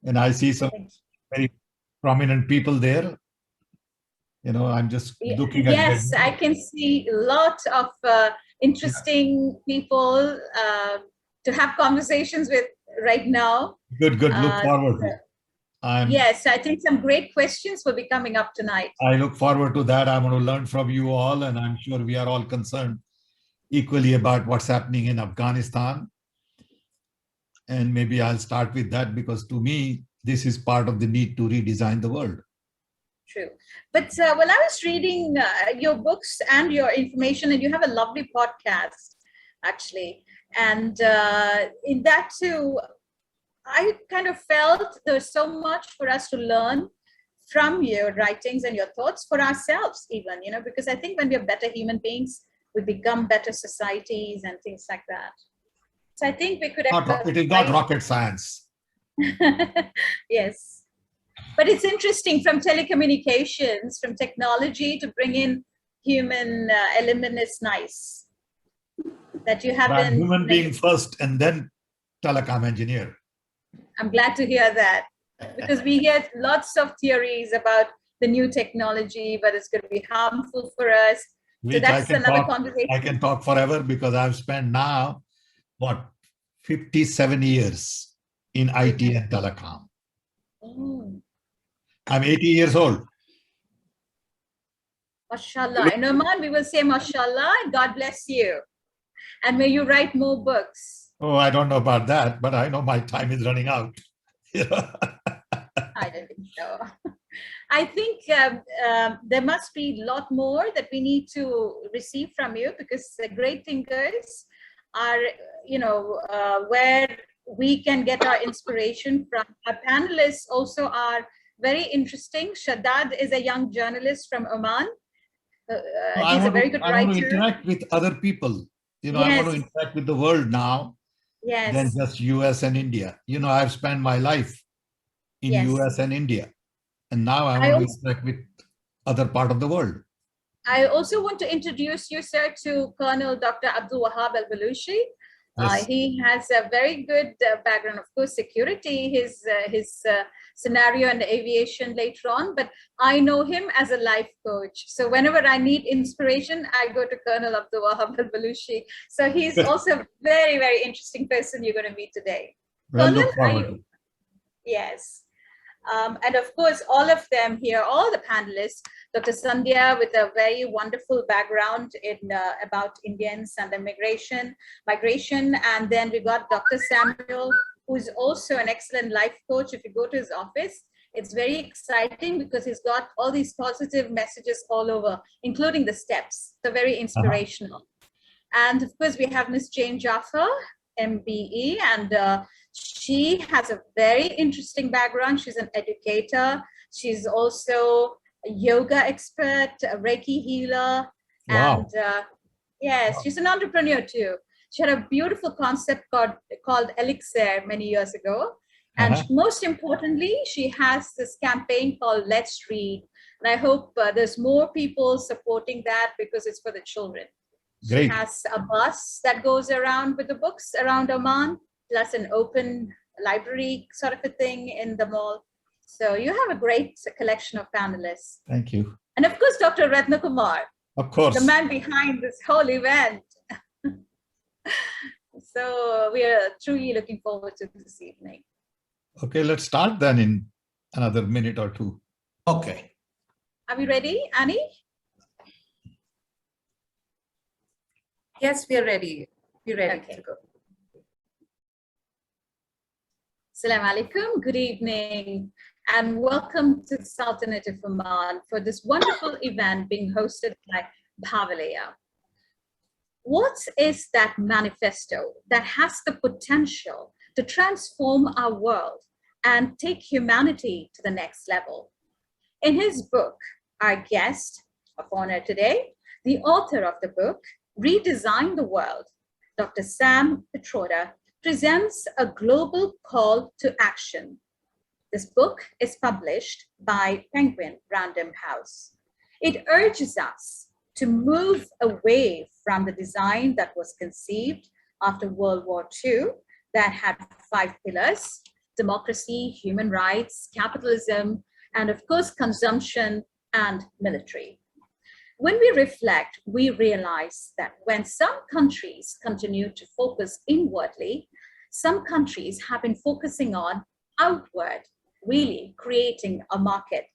And I see some very prominent people there. I'm just looking at Yes, I can see a lot of interesting people to have conversations with right now. Good. Look forward to. Yes, I think some great questions will be coming up tonight. I look forward to that. I want to learn from you all, and I'm sure we are all concerned equally about what's happening in Afghanistan. And maybe I'll start with that because to me, this is part of the need to redesign the world. True. But when I was reading your books and your information, and you have a lovely podcast, actually, and in that too, I kind of felt there's so much for us to learn from your writings and your thoughts for ourselves even, because I think when we're better human beings, we become better societies and things like that. So I think we could... It is not rocket science. Yes. But it's interesting from telecommunications, from technology to bring in human element is nice. That you have been... Human being first and then telecom engineer. I'm glad to hear that, because we hear lots of theories about the new technology, but it's going to be harmful for us. So that's another conversation. I can talk forever because I've spent now, 57 years in IT and telecom. I'm 80 years old. MashaAllah. In Oman, we will say MashaAllah, and God bless you. And may you write more books. Oh, I don't know about that, but I know my time is running out. I don't think so. I think there must be a lot more that we need to receive from you, because the great thinkers are, where we can get our inspiration from. Our panelists also are very interesting. Shaddad is a young journalist from Oman. He's a very good writer. I want to interact with other people. Yes. I want to interact with the world now. Yes. Than just US and India. I've spent my life in US and India. And now I want to interact with other part of the world. I also want to introduce you, sir, to Colonel Dr. Abdul Wahab al-Balushi. Yes. He has a very good background, of course, security, his scenario and aviation later on, but I know him as a life coach. So whenever I need inspiration, I go to Colonel Abdul Wahab al-Balushi. So he's also a very, very interesting person you're going to meet today. Well, look forward to. Yes. And of course, all of them here, all the panelists, Dr. Sandhya with a very wonderful background in about Indians and the migration. And then we got Dr. Samuel, who's also an excellent life coach. If you go to his office, it's very exciting because he's got all these positive messages all over, including the steps. So very inspirational. And of course, we have Miss Jane Jaffer, MBE, and she has a very interesting background. She's an educator. She's also a yoga expert, a Reiki healer. Wow. And yes, she's an entrepreneur too. She had a beautiful concept called Elixir many years ago. And most importantly, she has this campaign called Let's Read. And I hope there's more people supporting that because it's for the children. Great. She has a bus that goes around with the books around Oman, plus an open library sort of a thing in the mall. So you have a great collection of panelists. Thank you. And of course, Dr. Retnakumar. Of course. The man behind this whole event. So we are truly looking forward to this evening. Okay, let's start then in another minute or two. Okay. Are we ready, Annie? Yes, we are ready. We're ready to go. Assalamu alaikum. Good evening, and welcome to Sultanate of Oman for this wonderful event being hosted by Bhavalaya. What is that manifesto that has the potential to transform our world and take humanity to the next level? In his book, our guest of honor today, the author of the book, Redesign the World, Dr. Sam Pitroda, presents a global call to action. This book is published by Penguin Random House. It urges us to move away from the design that was conceived after World War II that had 5 pillars, democracy, human rights, capitalism, and of course, consumption and military. When we reflect, we realize that when some countries continue to focus inwardly, some countries have been focusing on outward, really creating a market.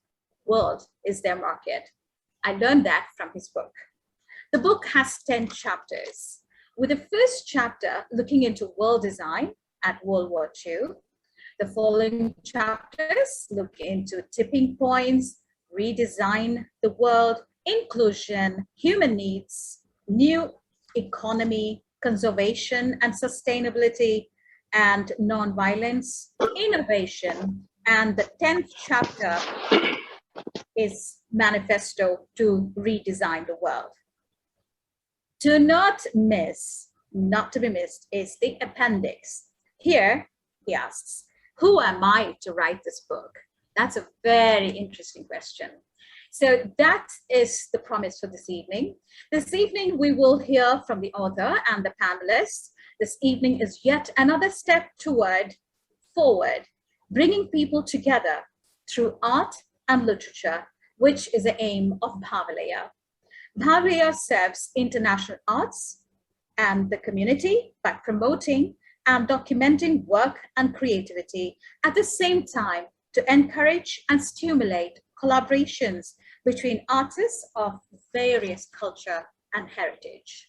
World is their market. I learned that from his book. The book has 10 chapters, with the first chapter looking into world design at World War II. The following chapters look into tipping points, redesign the world, inclusion, human needs, new economy, conservation and sustainability, and nonviolence, innovation, and the 10th chapter is Manifesto to Redesign the World. To not miss, not to be missed, is the appendix. Here, he asks, who am I to write this book? That's a very interesting question. So that is the promise for this evening. This evening, we will hear from the author and the panelists. This evening is yet another step forward, bringing people together through art and literature, which is the aim of Bhavalaya. Bhavalaya serves international arts and the community by promoting and documenting work and creativity, at the same time to encourage and stimulate collaborations between artists of various culture and heritage.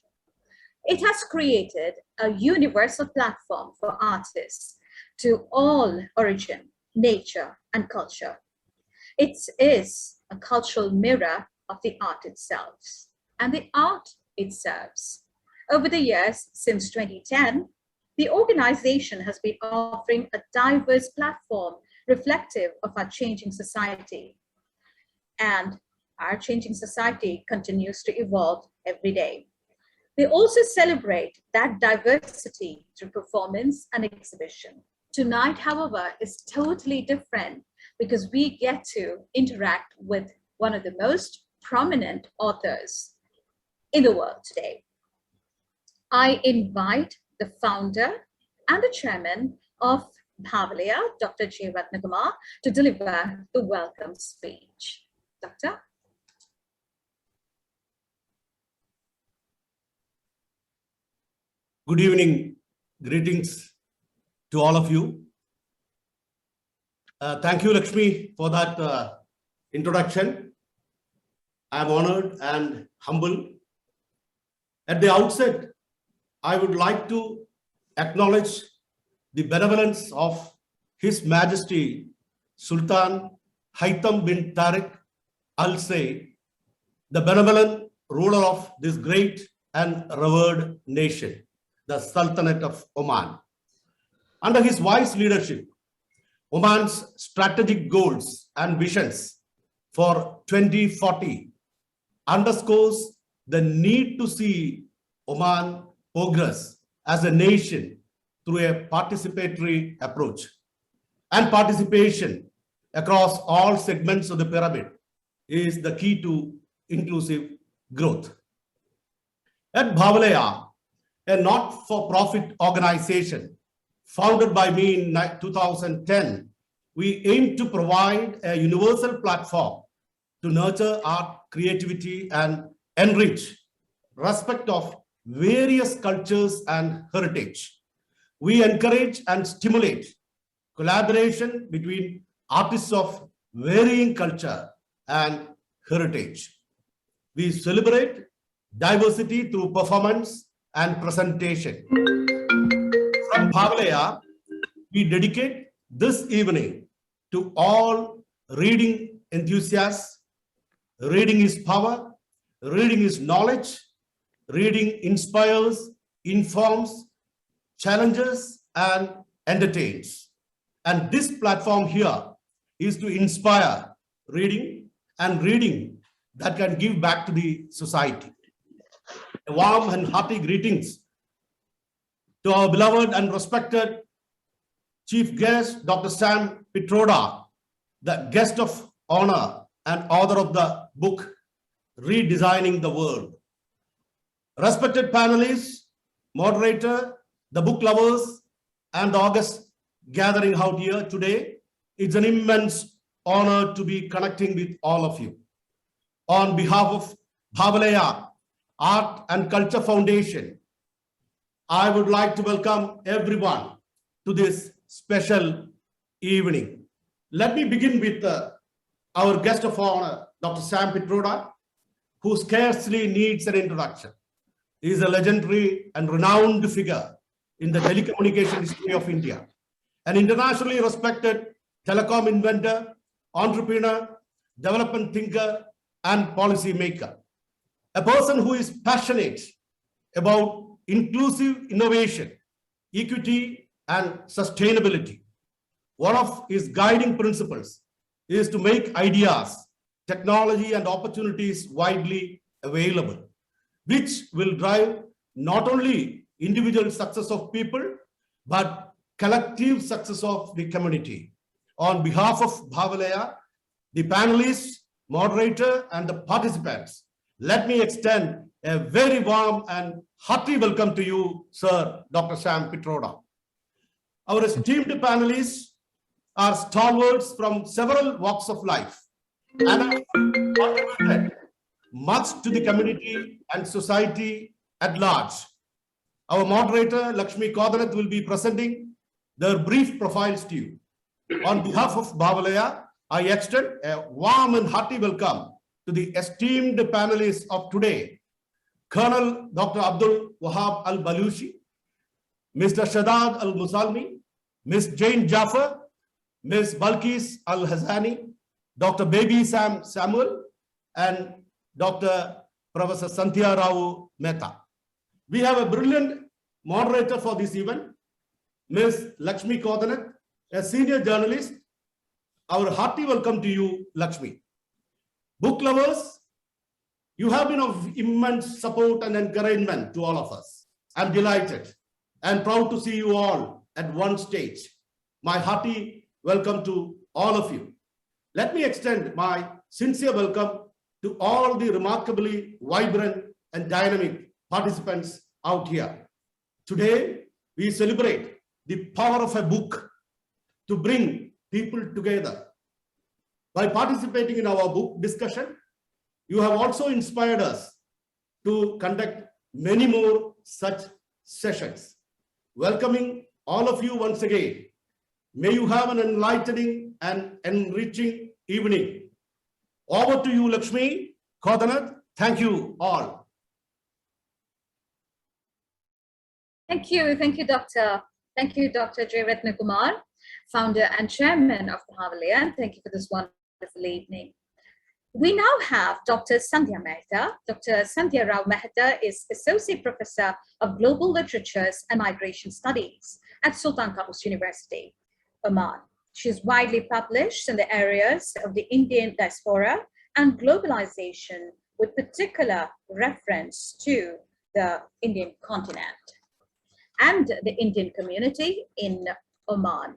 It has created a universal platform for artists to all origin, nature, and culture. It is a cultural mirror of the art itself and the art it serves. Over the years, since 2010, the organization has been offering a diverse platform reflective of our changing society. And our changing society continues to evolve every day. They also celebrate that diversity through performance and exhibition. Tonight, however, is totally different because we get to interact with one of the most prominent authors in the world today. I invite the founder and the chairman of Bhavalaya, Dr. J. Retnakumar, to deliver the welcome speech. Doctor? Good evening. Greetings to all of you. Thank you, Lakshmi, for that introduction. I am honored and humble. At the outset, I would like to acknowledge the benevolence of His Majesty Sultan Haytham bin Tariq Al Said, the benevolent ruler of this great and revered nation, the Sultanate of Oman. Under his wise leadership, Oman's strategic goals and visions for 2040 underscores the need to see Oman progress as a nation through a participatory approach. And participation across all segments of the pyramid is the key to inclusive growth. At Bhavalaya, a not-for-profit organization founded by me in 2010, we aim to provide a universal platform to nurture art, creativity, and enrich respect of various cultures and heritage. We encourage and stimulate collaboration between artists of varying culture and heritage. We celebrate diversity through performance and presentation. From Bhavalaya, we dedicate this evening to all reading enthusiasts. Reading is power, reading is knowledge, reading inspires, informs, challenges, and entertains. And this platform here is to inspire reading and reading that can give back to the society. A warm and hearty greetings to our beloved and respected Chief Guest, Dr. Sam Pitroda, the guest of honor and author of the book, Redesigning the World. Respected panelists, moderator, the book lovers, and the august gathering out here today. It's an immense honor to be connecting with all of you. On behalf of Bhavalaya Art and Culture Foundation, I would like to welcome everyone to this special evening. Let me begin with our guest of honor, Dr. Sam Pitroda, who scarcely needs an introduction. He is a legendary and renowned figure in the telecommunication history of India, an internationally respected telecom inventor, entrepreneur, development thinker, and policy maker. A person who is passionate about inclusive innovation, equity, and sustainability. One of his guiding principles is to make ideas, technology, and opportunities widely available, which will drive not only individual success of people, but collective success of the community. On behalf of Bhavalaya, the panelists, moderator, and the participants, let me extend a very warm and hearty welcome to you, Sir Dr. Sam Pitroda. Our esteemed panelists are stalwarts from several walks of life and have contributed much to the community and society at large. Our moderator, Lakshmi Kothaneth, will be presenting their brief profiles to you. On behalf of Bhavalaya, I extend a warm and hearty welcome to the esteemed panelists of today, Colonel Dr. Abdul Wahab al-Balushi, Mr. Shaddad al-Musalmy, Ms. Jane Jaffer, Ms. Balqees al-Hassani, Dr. Baby Sam Samuel, and Dr. Professor Sandhya Mehta. We have a brilliant moderator for this event, Ms. Lakshmi Kothaneth, a senior journalist. Our hearty welcome to you, Lakshmi. Book lovers, you have been of immense support and encouragement to all of us. I'm delighted and proud to see you all at one stage. My hearty welcome to all of you. Let me extend my sincere welcome to all the remarkably vibrant and dynamic participants out here. Today, we celebrate the power of a book to bring people together. By participating in our book discussion, you have also inspired us to conduct many more such sessions. Welcoming all of you once again. May you have an enlightening and enriching evening. Over to you, Lakshmi Kothaneth. Thank you all. Thank you, Doctor. Thank you, Dr. J. Retnakumar, founder and chairman of Bhavalaya, and thank you for this wonderful evening. We now have Dr. Sandhya Mehta. Dr. Sandhya Mehta is Associate Professor of Global Literatures and Migration Studies at Sultan Qaboos University, Oman. She is widely published in the areas of the Indian diaspora and globalization, with particular reference to the Indian continent and the Indian community in Oman.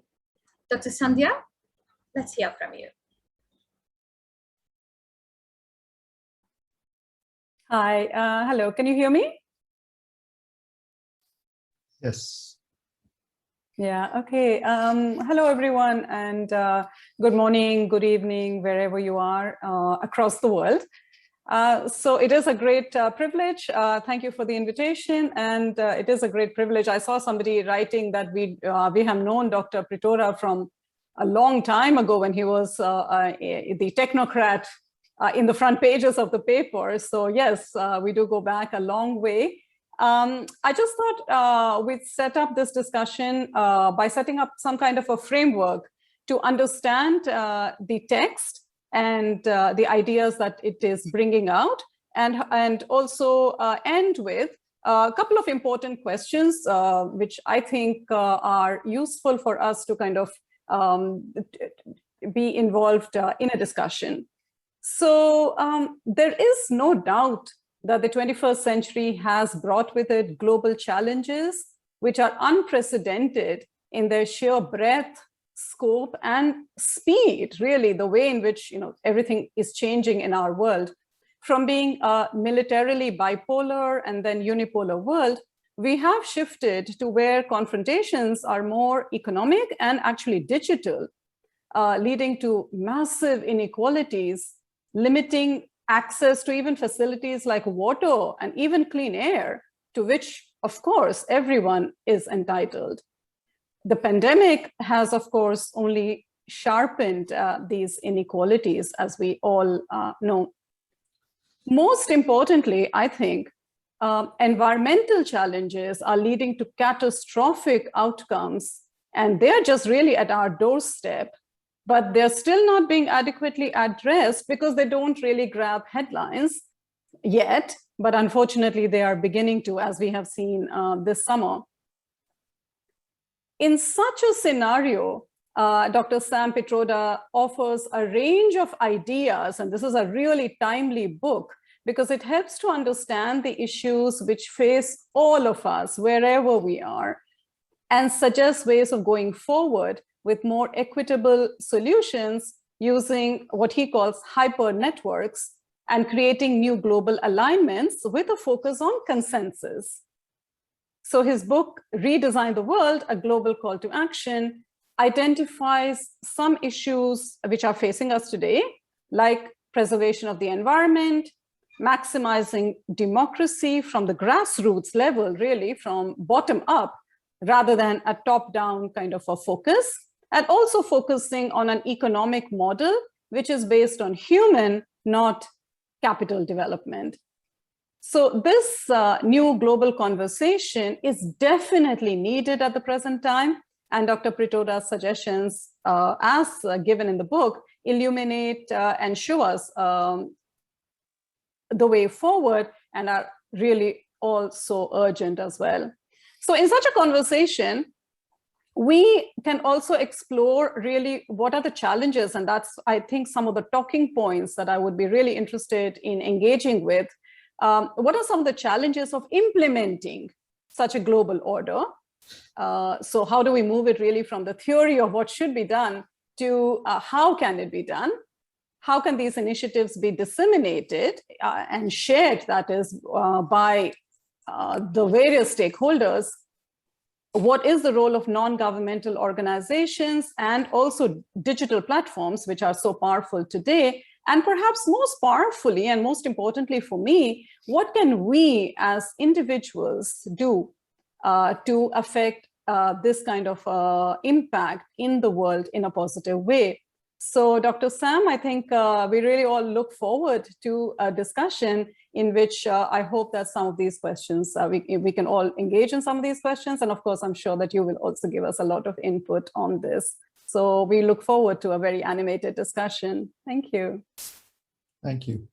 Dr. Sandhya, let's hear from you. Hi, hello, can you hear me? Yes. Yeah, okay. Hello, everyone, and good morning, good evening, wherever you are across the world. So it is a great privilege. Thank you for the invitation, and it is a great privilege. I saw somebody writing that we have known Dr. Pitroda from a long time ago when he was the technocrat in the front pages of the paper. So yes, we do go back a long way. I just thought we'd set up this discussion by setting up some kind of a framework to understand the text and the ideas that it is bringing out, and also end with a couple of important questions, which I think are useful for us to kind of be involved in a discussion. So there is no doubt that the 21st century has brought with it global challenges which are unprecedented in their sheer breadth, scope, and speed, really, the way in which everything is changing in our world. From being a militarily bipolar and then unipolar world we have shifted to where confrontations are more economic and actually digital, leading to massive inequalities, limiting access to even facilities like water and even clean air, to which, of course, everyone is entitled. The pandemic has, of course, only sharpened these inequalities, as we all know. Most importantly, I think, environmental challenges are leading to catastrophic outcomes, and they're just really at our doorstep, but they're still not being adequately addressed because they don't really grab headlines yet, but unfortunately they are beginning to, as we have seen this summer. In such a scenario, Dr. Sam Pitroda offers a range of ideas, and this is a really timely book because it helps to understand the issues which face all of us, wherever we are, and suggests ways of going forward with more equitable solutions using what he calls hyper networks and creating new global alignments with a focus on consensus. So his book, Redesign the World, A Global Call to Action, identifies some issues which are facing us today, like preservation of the environment, maximizing democracy from the grassroots level, really from bottom up, rather than a top-down kind of a focus, and also focusing on an economic model which is based on human, not capital development. So this new global conversation is definitely needed at the present time, and Dr. Pitroda's suggestions, as given in the book, illuminate and show us the way forward and are really also urgent as well. So in such a conversation, we can also explore really what are the challenges, and that's, I think, some of the talking points that I would be really interested in engaging with. What are some of the challenges of implementing such a global order? So how do we move it really from the theory of what should be done to how can it be done? How can these initiatives be disseminated and shared, that is, by the various stakeholders? What is the role of non-governmental organizations and also digital platforms, which are so powerful today? And perhaps most powerfully and most importantly for me, what can we as individuals do to affect this kind of impact in the world in a positive way? So Dr. Sam, I think we really all look forward to a discussion in which I hope that some of these questions, we can all engage in some of these questions. And of course, I'm sure that you will also give us a lot of input on this. So we look forward to a very animated discussion. Thank you. Thank you.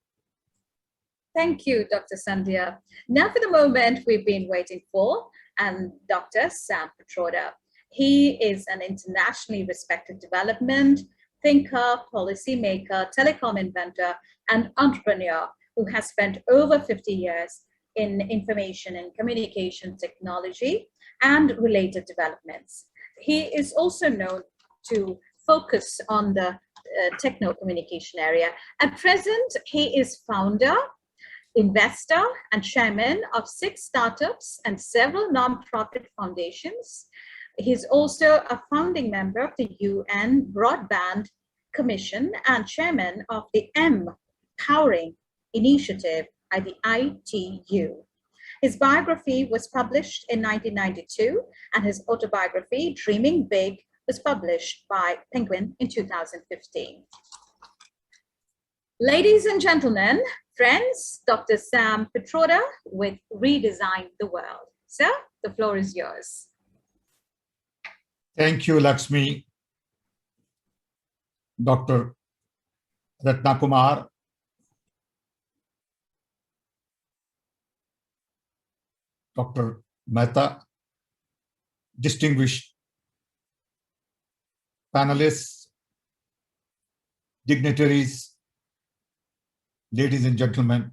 Thank you, Dr. Sandhya. Now for the moment we've been waiting for, and Dr. Sam Pitroda. He is an internationally respected development thinker, policymaker, telecom inventor, and entrepreneur who has spent over 50 years in information and communication technology and related developments. He is also known to focus on the techno-communication area. At present, he is founder, investor, and chairman of 6 startups and several nonprofit foundations. He's also a founding member of the UN Broadband Commission and chairman of the Powering Initiative at the ITU. His biography was published in 1992, and his autobiography, Dreaming Big, was published by Penguin in 2015. Ladies and gentlemen, friends, Dr. Sam Pitroda with Redesign the World. Sir, the floor is yours. Thank you, Lakshmi. Dr. Retnakumar, Dr. Mehta, distinguished panelists, dignitaries, ladies and gentlemen,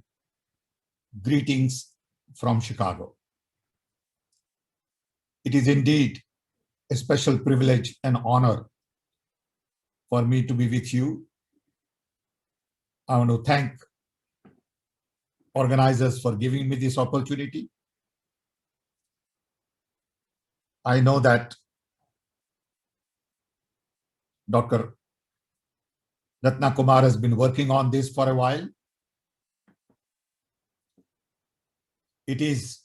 greetings from Chicago. It is indeed a special privilege and honor for me to be with you. I want to thank organizers for giving me this opportunity. I know that Dr. Retnakumar has been working on this for a while. It is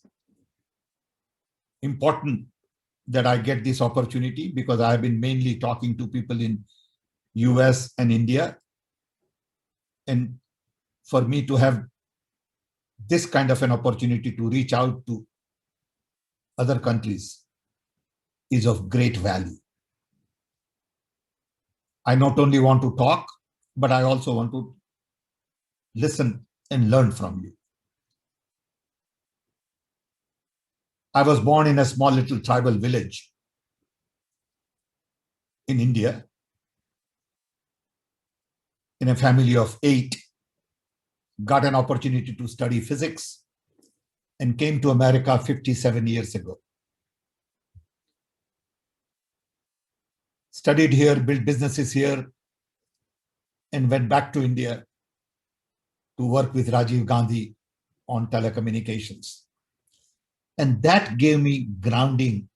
important that I get this opportunity because I've been mainly talking to people in US and India. And for me to have this kind of an opportunity to reach out to other countries is of great value. I not only want to talk, but I also want to listen and learn from you. I was born in a small little tribal village in India, in a family of 8, got an opportunity to study physics and came to America 57 years ago. Studied here, built businesses here, and went back to India to work with Rajiv Gandhi on telecommunications. And that gave me grounding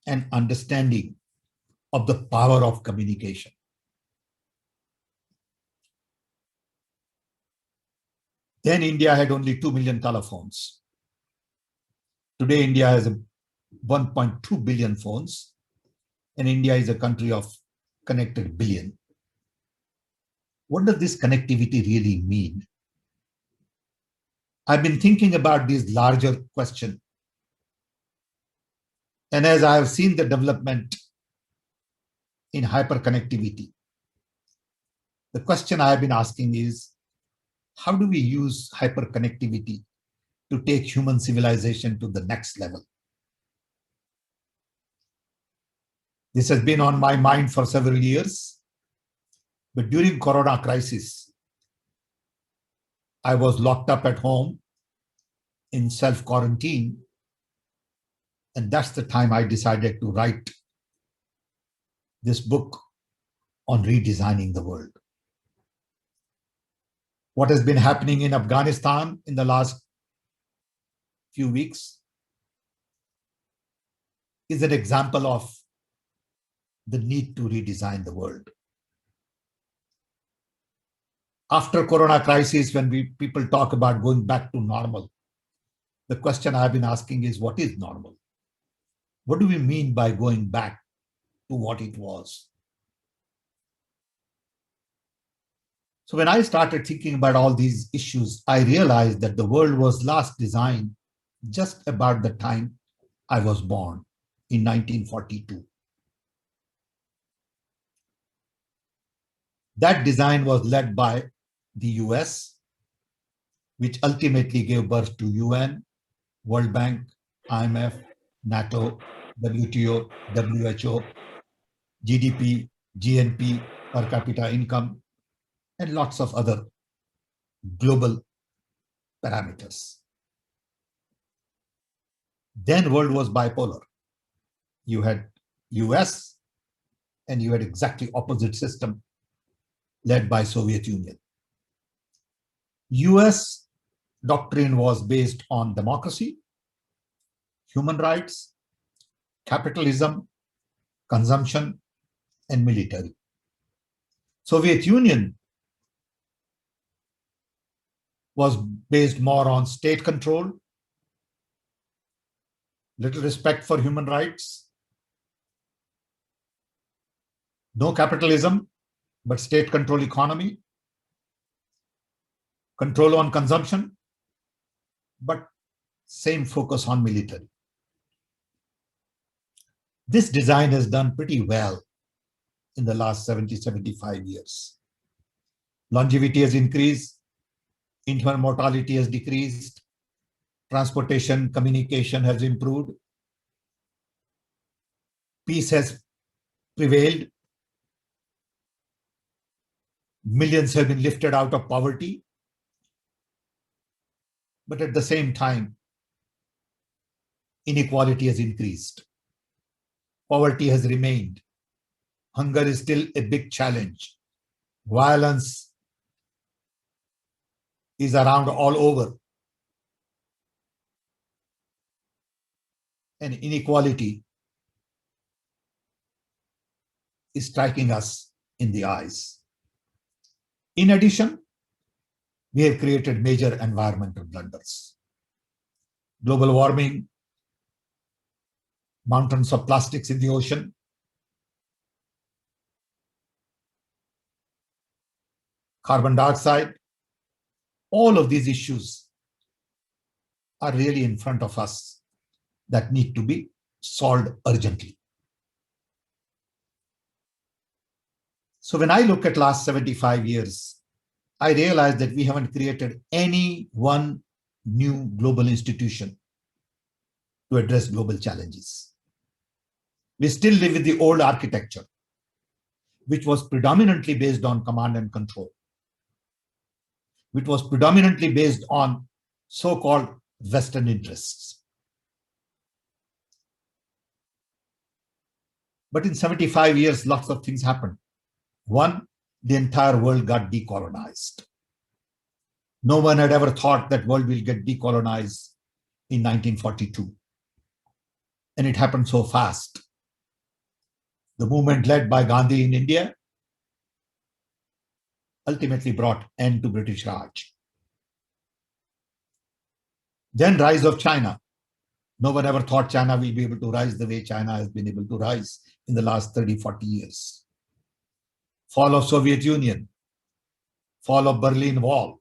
and understanding of the power of communication. Then India had only 2 million telephones. Today, India has 1.2 billion phones, and India is a country of connected billion. What does this connectivity really mean? I've been thinking about this larger question. And as I have seen the development in hyperconnectivity, the question I have been asking is, how do we use hyperconnectivity to take human civilization to the next level? This has been on my mind for several years, but during Corona crisis, I was locked up at home in self-quarantine, and that's the time I decided to write this book on redesigning the world. What has been happening in Afghanistan in the last few weeks is an example of the need to redesign the world. After Corona crisis, when people talk about going back to normal, the question I've been asking is, what is normal? What do we mean by going back to what it was? So when I started thinking about all these issues, I realized that the world was last designed just about the time I was born in 1942. That design was led by the US, which ultimately gave birth to UN, World Bank, IMF, NATO, WTO, WHO, GDP, GNP, per capita income, and lots of other global parameters. Then world was bipolar. You had US and you had exactly opposite system led by Soviet Union. US doctrine was based on democracy, human rights, capitalism, consumption, and military. Soviet Union was based more on state control, little respect for human rights, no capitalism, but state control economy, control on consumption, but same focus on military. This design has done pretty well in the last 70, 75 years. Longevity has increased, infant mortality has decreased, transportation, communication has improved, peace has prevailed, millions have been lifted out of poverty, but at the same time, inequality has increased. Poverty has remained. Hunger is still a big challenge. Violence is around all over. And inequality is striking us in the eyes. In addition, we have created major environmental blunders. Global warming, mountains of plastics in the ocean, carbon dioxide, all of these issues are really in front of us that need to be solved urgently. So when I look at last 75 years, I realize that we haven't created any one new global institution to address global challenges. We still live with the old architecture, which was predominantly based on command and control, which was predominantly based on so-called Western interests. But in 75 years, lots of things happened. One, the entire world got decolonized. No one had ever thought that world will get decolonized in 1942. And it happened so fast. The movement led by Gandhi in India ultimately brought end to British Raj. Then rise of China. No one ever thought China will be able to rise the way China has been able to rise in the last 30, 40 years. Fall of Soviet Union, fall of Berlin Wall,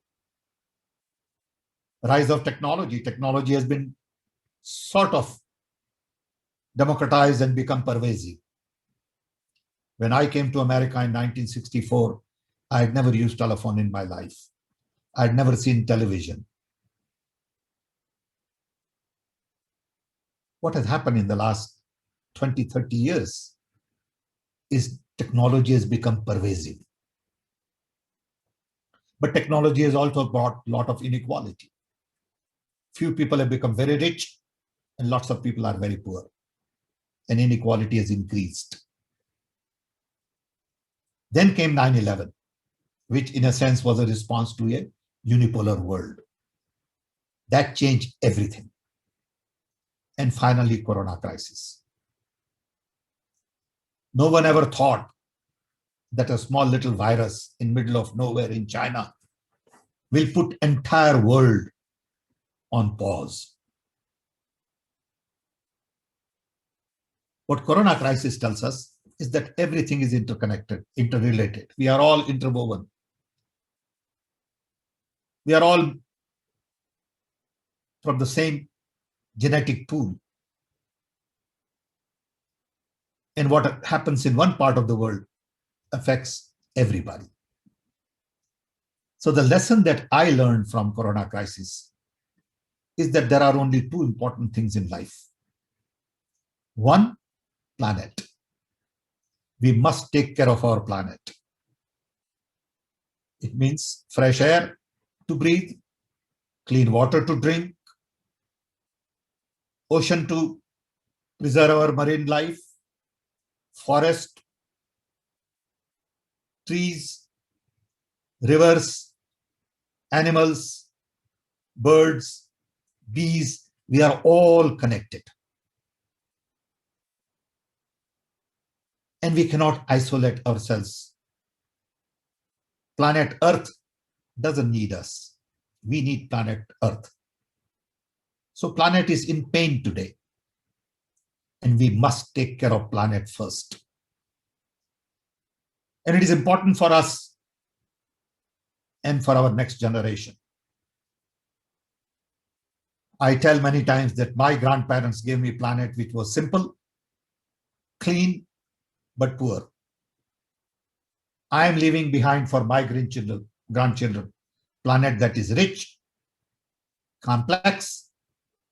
rise of technology. Technology has been sort of democratized and become pervasive. When I came to America in 1964, I had never used telephone in my life. I had never seen television. What has happened in the last 20, 30 years is technology has become pervasive. But technology has also brought a lot of inequality. Few people have become very rich and lots of people are very poor. And inequality has increased. Then came 9/11, which in a sense was a response to a unipolar world. That changed everything. And finally, Corona crisis. No one ever thought that a small little virus in middle of nowhere in China will put entire world on pause. What Corona crisis tells us is that everything is interconnected, interrelated. We are all interwoven. We are all from the same genetic pool. And what happens in one part of the world affects everybody. So the lesson that I learned from Corona crisis is that there are only two important things in life. One, planet. We must take care of our planet. It means fresh air to breathe, clean water to drink, ocean to preserve our marine life, forest, trees, rivers, animals, birds, bees, we are all connected. And we cannot isolate ourselves. Planet Earth doesn't need us. We need planet Earth. So planet is in pain today. And we must take care of planet first. And it is important for us and for our next generation. I tell many times that my grandparents gave me planet which was simple, clean, but poor. I am leaving behind for my grandchildren, planet that is rich, complex,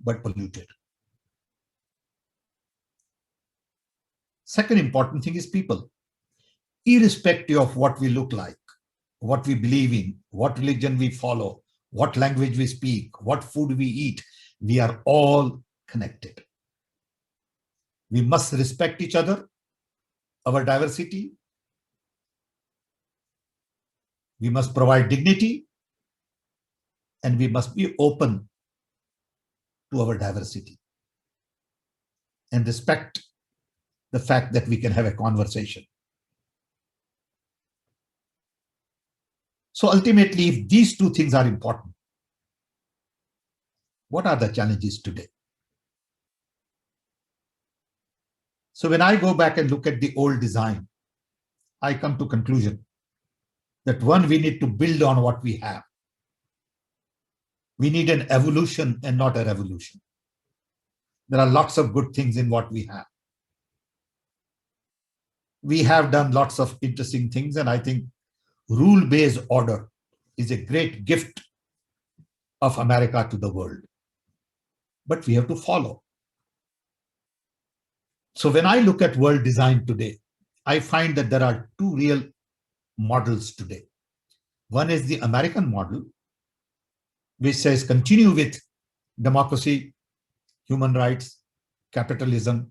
but polluted. Second important thing is people. Irrespective of what we look like, what we believe in, what religion we follow, what language we speak, what food we eat, we are all connected. We must respect each other, our diversity. We must provide dignity, and we must be open to our diversity and respect the fact that we can have a conversation. So ultimately, if these two things are important, what are the challenges today? So when I go back and look at the old design, I come to conclusion that one, we need to build on what we have. We need an evolution and not a revolution. There are lots of good things in what we have. We have done lots of interesting things, and I think rule-based order is a great gift of America to the world. But we have to follow. So when I look at world design today, I find that there are two real models today. One is the American model, which says continue with democracy, human rights, capitalism,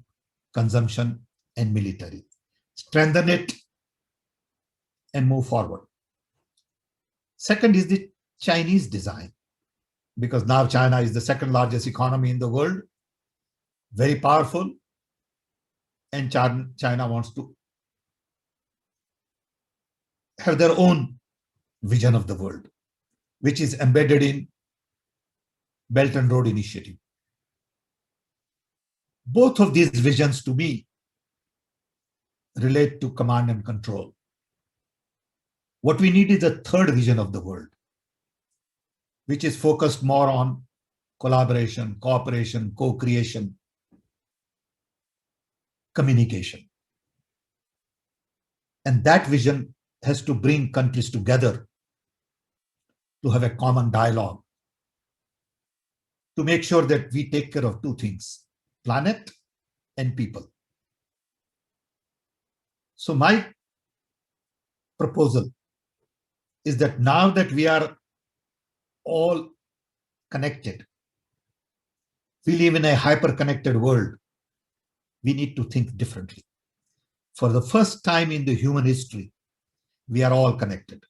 consumption, and military. Strengthen it and move forward. Second is the Chinese design, because now China is the second largest economy in the world, very powerful, and China wants to have their own vision of the world, which is embedded in Belt and Road Initiative. Both of these visions, to me, relate to command and control. What we need is a third vision of the world, which is focused more on collaboration, cooperation, co-creation, communication. And that vision has to bring countries together to have a common dialogue, to make sure that we take care of two things, planet and people. So my proposal is that now that we are all connected, we live in a hyper-connected world, we need to think differently. For the first time in the human history, we are all connected.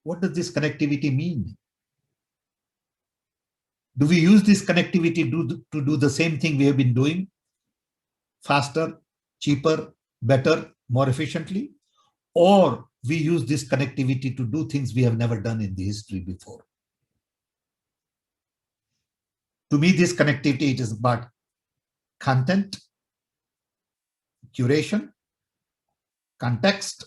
What does this connectivity mean? Do we use this connectivity to do the same thing we have been doing? Faster, cheaper, better, more efficiently? Or we use this connectivity to do things we have never done in the history before? To me, this connectivity, it is about content, curation, context.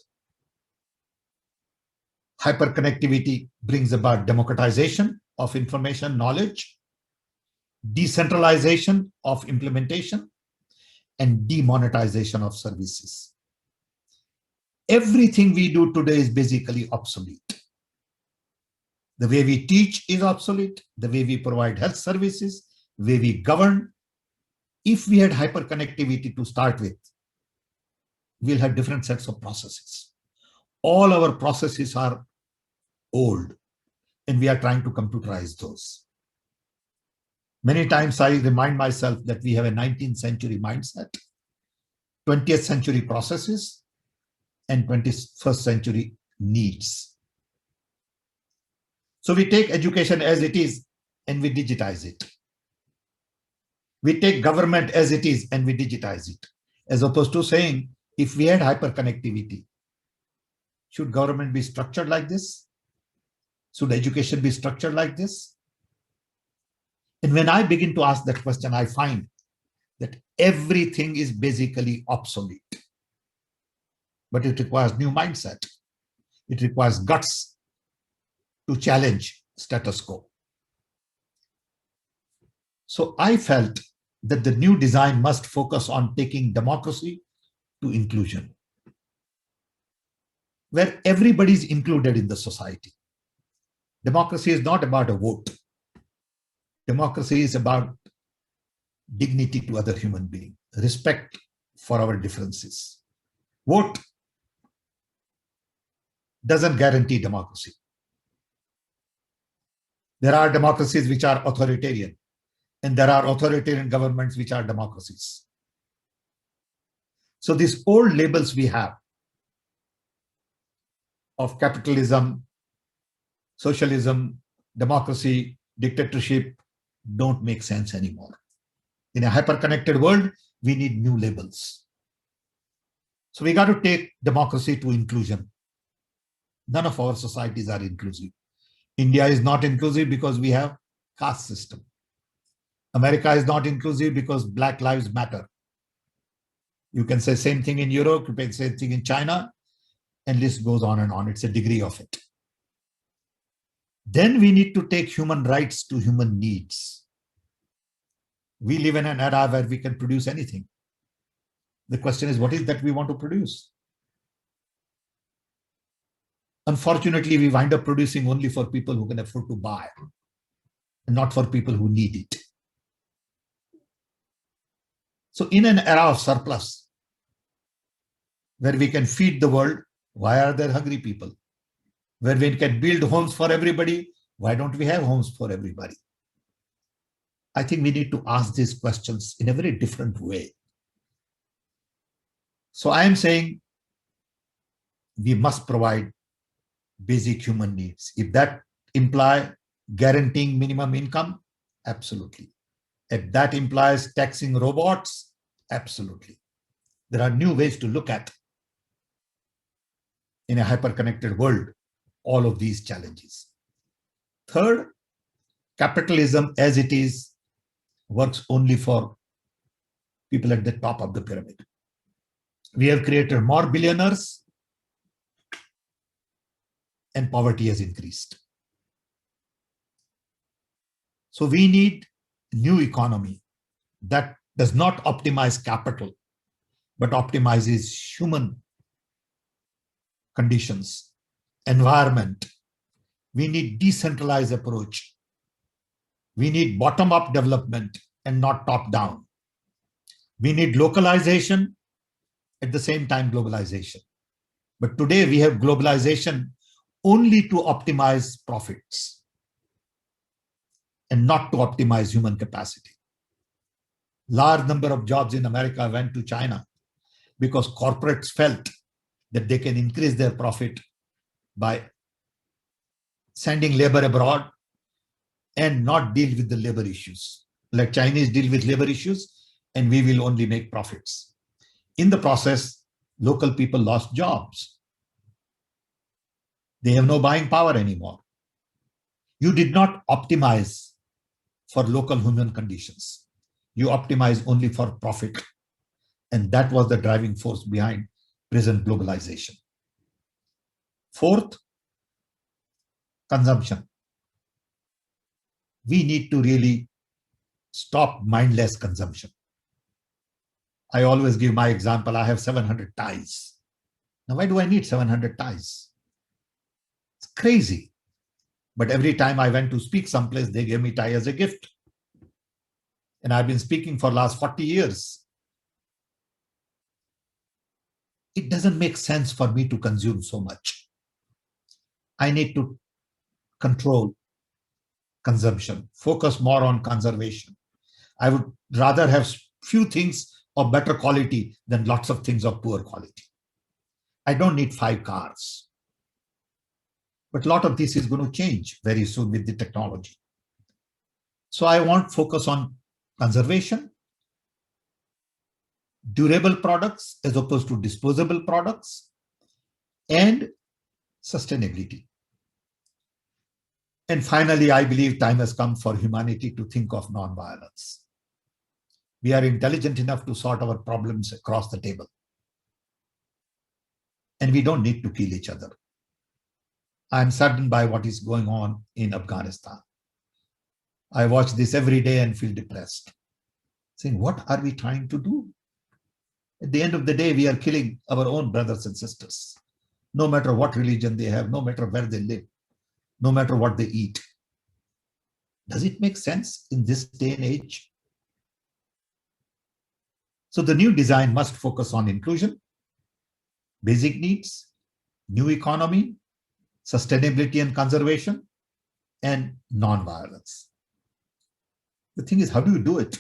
Hyperconnectivity brings about democratization of information, knowledge, decentralization of implementation, and demonetization of services. Everything we do today is basically obsolete. The way we teach is obsolete. The way we provide health services, the way we govern. If we had hyperconnectivity to start with, we'll have different sets of processes. All our processes are old, and we are trying to computerize those. Many times I remind myself that we have a 19th century mindset, 20th century processes, and 21st century needs. So we take education as it is and we digitize it. We take government as it is and we digitize it, as opposed to saying, if we had hyperconnectivity, should government be structured like this? Should education be structured like this? And when I begin to ask that question, I find that everything is basically obsolete. But it requires new mindset. It requires guts to challenge status quo. So I felt that the new design must focus on taking democracy to inclusion, where everybody is included in the society. Democracy is not about a vote. Democracy is about dignity to other human beings, respect for our differences. Vote doesn't guarantee democracy. There are democracies which are authoritarian, and there are authoritarian governments which are democracies. So these old labels we have of capitalism, socialism, democracy, dictatorship don't make sense anymore. In a hyper-connected world, we need new labels. So we got to take democracy to inclusion. None of our societies are inclusive. India is not inclusive because we have caste system. America is not inclusive because Black Lives Matter. You can say same thing in Europe, you can say same thing in China, and list goes on and on. It's a degree of it. Then we need to take human rights to human needs. We live in an era where we can produce anything. The question is, what is that we want to produce? Unfortunately, we wind up producing only for people who can afford to buy, and not for people who need it. So in an era of surplus, where we can feed the world, why are there hungry people? Where we can build homes for everybody, why don't we have homes for everybody? I think we need to ask these questions in a very different way. So I am saying we must provide basic human needs. If that implies guaranteeing minimum income, absolutely. If that implies taxing robots, absolutely. There are new ways to look at, in a hyper-connected world, all of these challenges. Third, capitalism as it is works only for people at the top of the pyramid. We have created more billionaires and poverty has increased. So we need a new economy that does not optimize capital, but optimizes human conditions, environment. We need decentralized approach. We need bottom-up development and not top-down. We need localization, at the same time globalization. But today we have globalization only to optimize profits and not to optimize human capacity. Large number of jobs in America went to China because corporates felt that they can increase their profit by sending labor abroad and not deal with the labor issues. Like Chinese deal with labor issues and we will only make profits. In the process, local people lost jobs. They have no buying power anymore. You did not optimize for local human conditions. You optimize only for profit. And that was the driving force behind present globalization. Fourth, consumption. We need to really stop mindless consumption. I always give my example. I have 700 ties. Now, why do I need 700 ties? It's crazy. But every time I went to speak someplace, they gave me tie as a gift. And I've been speaking for the last 40 years. It doesn't make sense for me to consume so much. I need to control consumption, focus more on conservation. I would rather have few things of better quality than lots of things of poor quality. I don't need 5 cars. But a lot of this is going to change very soon with the technology. So I want focus on conservation, durable products as opposed to disposable products, and sustainability. And finally, I believe time has come for humanity to think of non-violence. We are intelligent enough to sort our problems across the table. And we don't need to kill each other. I'm saddened by what is going on in Afghanistan. I watch this every day and feel depressed, saying, what are we trying to do? At the end of the day, we are killing our own brothers and sisters, no matter what religion they have, no matter where they live, no matter what they eat. Does it make sense in this day and age? So the new design must focus on inclusion, basic needs, new economy, sustainability and conservation, and non-violence. The thing is, how do you do it?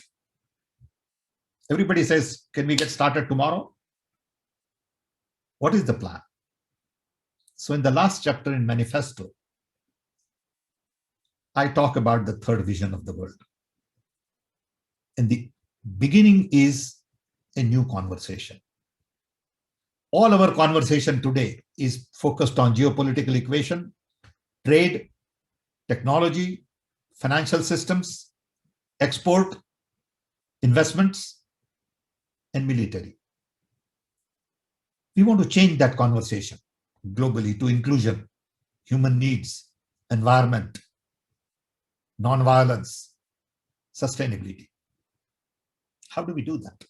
Everybody says, can we get started tomorrow? What is the plan? So in the last chapter in Manifesto, I talk about the third vision of the world. And the beginning is a new conversation. All our conversation today is focused on geopolitical equation, trade, technology, financial systems, export, investments, and military. We want to change that conversation globally to inclusion, human needs, environment, non-violence, sustainability. How do we do that?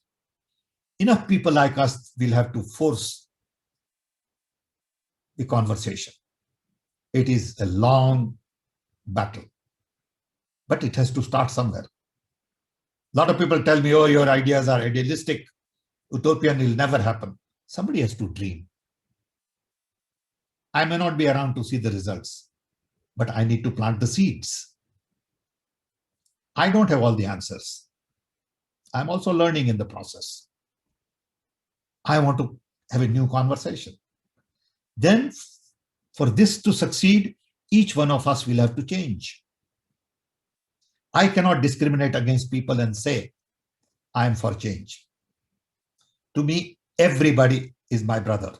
Enough people like us will have to force the conversation. It is a long battle, but it has to start somewhere. A lot of people tell me, oh, your ideas are idealistic, utopian, will never happen. Somebody has to dream. I may not be around to see the results, but I need to plant the seeds. I don't have all the answers. I'm also learning in the process. I want to have a new conversation. Then, for this to succeed, each one of us will have to change. I cannot discriminate against people and say, I am for change. To me, everybody is my brother.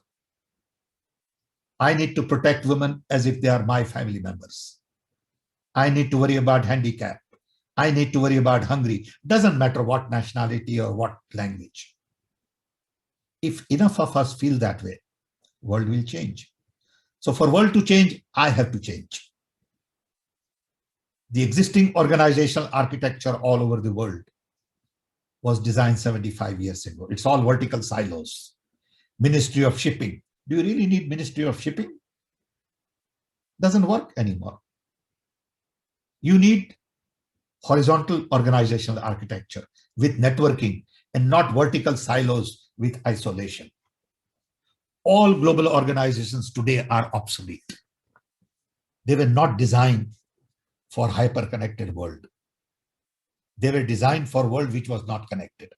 I need to protect women as if they are my family members. I need to worry about handicap. I need to worry about hungry. Doesn't matter what nationality or what language. If enough of us feel that way, world will change. So for world to change, I have to change. The existing organizational architecture all over the world was designed 75 years ago. It's all vertical silos. Ministry of Shipping. Do you really need Ministry of Shipping? Doesn't work anymore. You need horizontal organizational architecture with networking and not vertical silos with isolation. All global organizations today are obsolete. They were not designed for hyper-connected world. They were designed for a world which was not connected.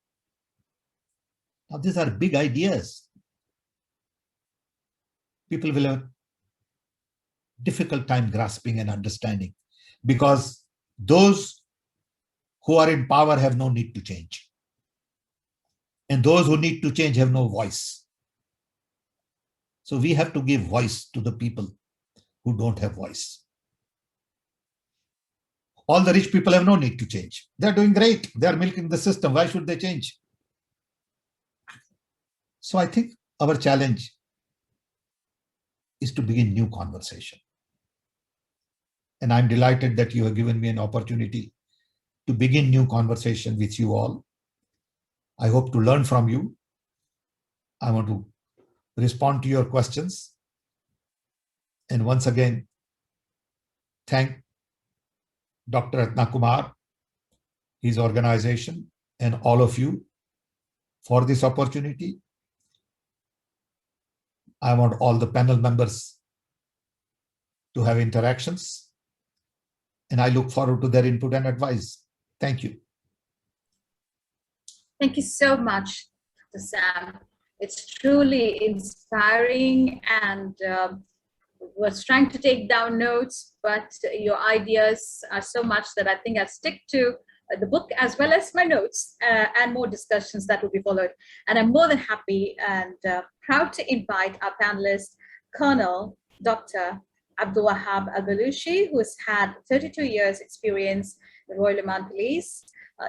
Now, these are big ideas. People will have a difficult time grasping and understanding because those who are in power have no need to change. And those who need to change have no voice. So we have to give voice to the people who don't have voice. All the rich people have no need to change. They're doing great. They're milking the system. Why should they change? So I think our challenge is to begin new conversation. And I'm delighted that you have given me an opportunity to begin new conversation with you all. I hope to learn from you. I want to respond to your questions. And once again, thank Dr. Retnakumar, his organization, and all of you for this opportunity. I want all the panel members to have interactions, and I look forward to their input and advice. Thank you. Thank you so much, Dr. Sam. It's truly inspiring, and was trying to take down notes, but your ideas are so much that I think I'll stick to the book as well as my notes and more discussions that will be followed. And I'm more than happy and proud to invite our panelist, Colonel Dr. Abdul Wahab al-Balushi, who has had 32 years experience in the Royal Oman Police,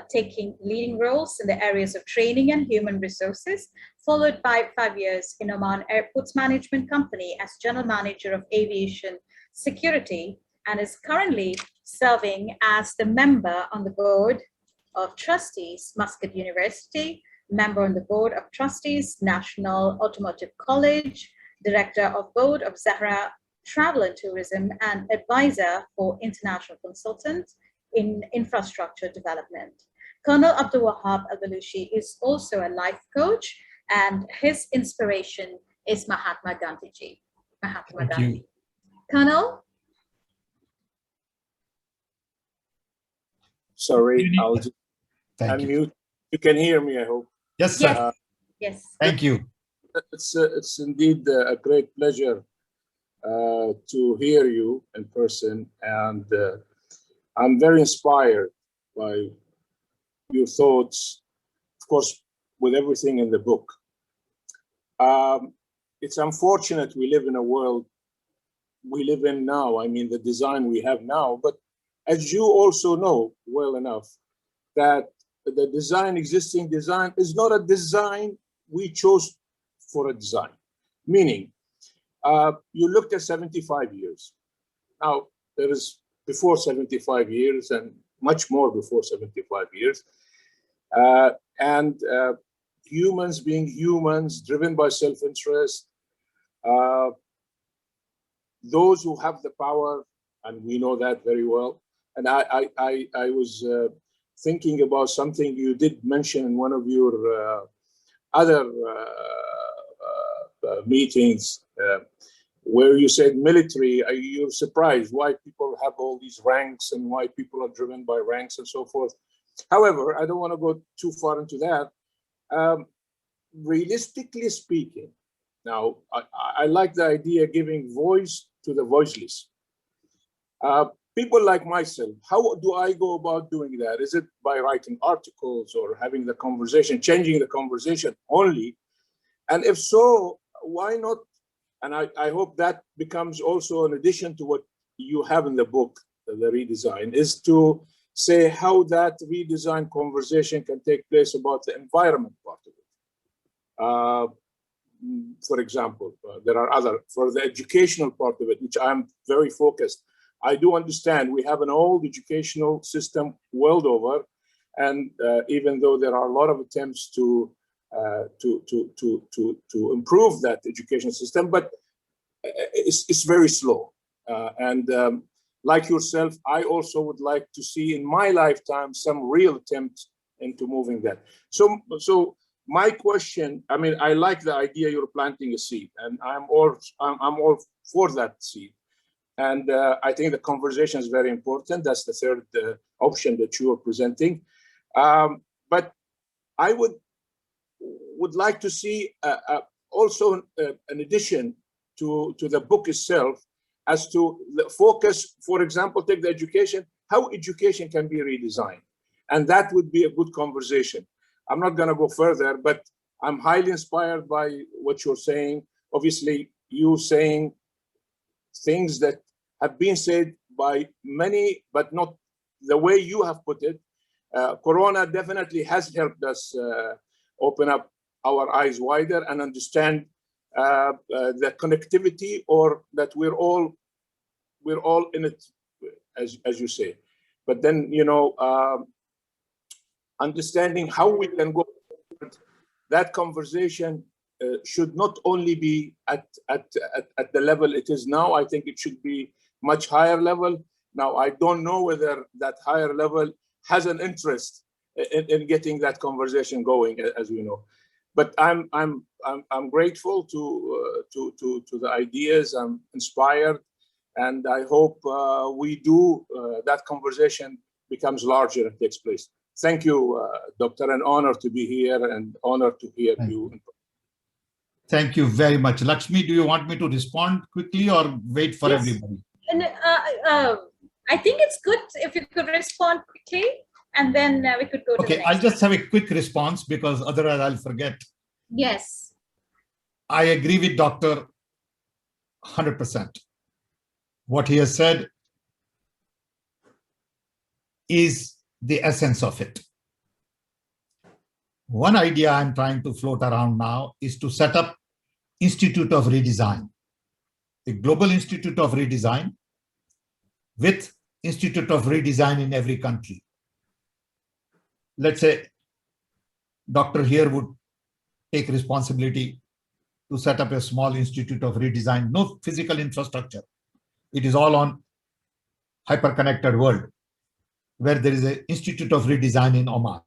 taking leading roles in the areas of training and human resources, followed by 5 years in Oman Airports Management Company as General Manager of Aviation Security, and is currently serving as the member on the board of trustees, Muscat University, member on the board of trustees, National Automotive College, director of board of Zahra Travel and Tourism, and advisor for international consultants in infrastructure development. Colonel Abdul Wahab al-Balushi is also a life coach, and his inspiration is Mahatma Gandhi ji. Mahatma Gandhi. Colonel? Sorry, I'll just unmute. You can hear me, I hope. Yes, sir. Yes. Thank you. It's indeed a great pleasure to hear you in person, and I'm very inspired by your thoughts, of course, with everything in the book. it's unfortunate we live in a world we live in now. I mean, the design we have now, but as you also know well enough, that the existing design is not a design we chose for a design. Meaning, you looked at 75 years. Now, there is before 75 years and much more before 75 years. And humans being humans, driven by self-interest, those who have the power, and we know that very well. And I was thinking about something you did mention in one of your other meetings, where you said military. You're surprised why people have all these ranks and why people are driven by ranks and so forth. However, I don't want to go too far into that. Realistically speaking, now I like the idea of giving voice to the voiceless. People like myself, how do I go about doing that? Is it by writing articles or having the conversation, changing the conversation only? And if so, why not? And I hope that becomes also an addition to what you have in the book, the redesign, is to say how that redesign conversation can take place about the environment part of it. For example, there are other, for the educational part of it, which I'm very focused. I do understand we have an old educational system world over, and even though there are a lot of attempts to improve that education system, but it's very slow. Like yourself, I also would like to see in my lifetime some real attempt into moving that. So my question, I mean, I like the idea you're planting a seed, and I'm all for that seed. And I think the conversation is very important. That's the third option that you are presenting. But I would like to see also an addition to the book itself as to the focus, for example, take the education, how education can be redesigned. And that would be a good conversation. I'm not going to go further, but I'm highly inspired by what you're saying. Obviously, you saying things that have been said by many, but not the way you have put it. Corona definitely has helped us open up our eyes wider and understand the connectivity, or that we're all in it, as you say. But then, you know, understanding how we can go, that conversation should not only be at the level it is now. I think it should be much higher level. Now, I don't know whether that higher level has an interest in getting that conversation going, as we know. But I'm grateful to the ideas. I'm inspired, and I hope we do that conversation becomes larger and takes place. Thank you, Doctor. An honor to be here and honor to hear you. Thank you very much. Lakshmi, do you want me to respond quickly or wait for everybody? And I think it's good if you could respond quickly, and then we could go to the next. I'll just have a quick response because otherwise I'll forget. Yes. I agree with Doctor 100%. What he has said is the essence of it. One idea I'm trying to float around now is to set up Institute of Redesign, the Global Institute of Redesign, with Institute of Redesign in every country. Let's say Doctor here would take responsibility to set up a small Institute of Redesign, no physical infrastructure. It is all on hyper-connected world, where there is an Institute of Redesign in Oman.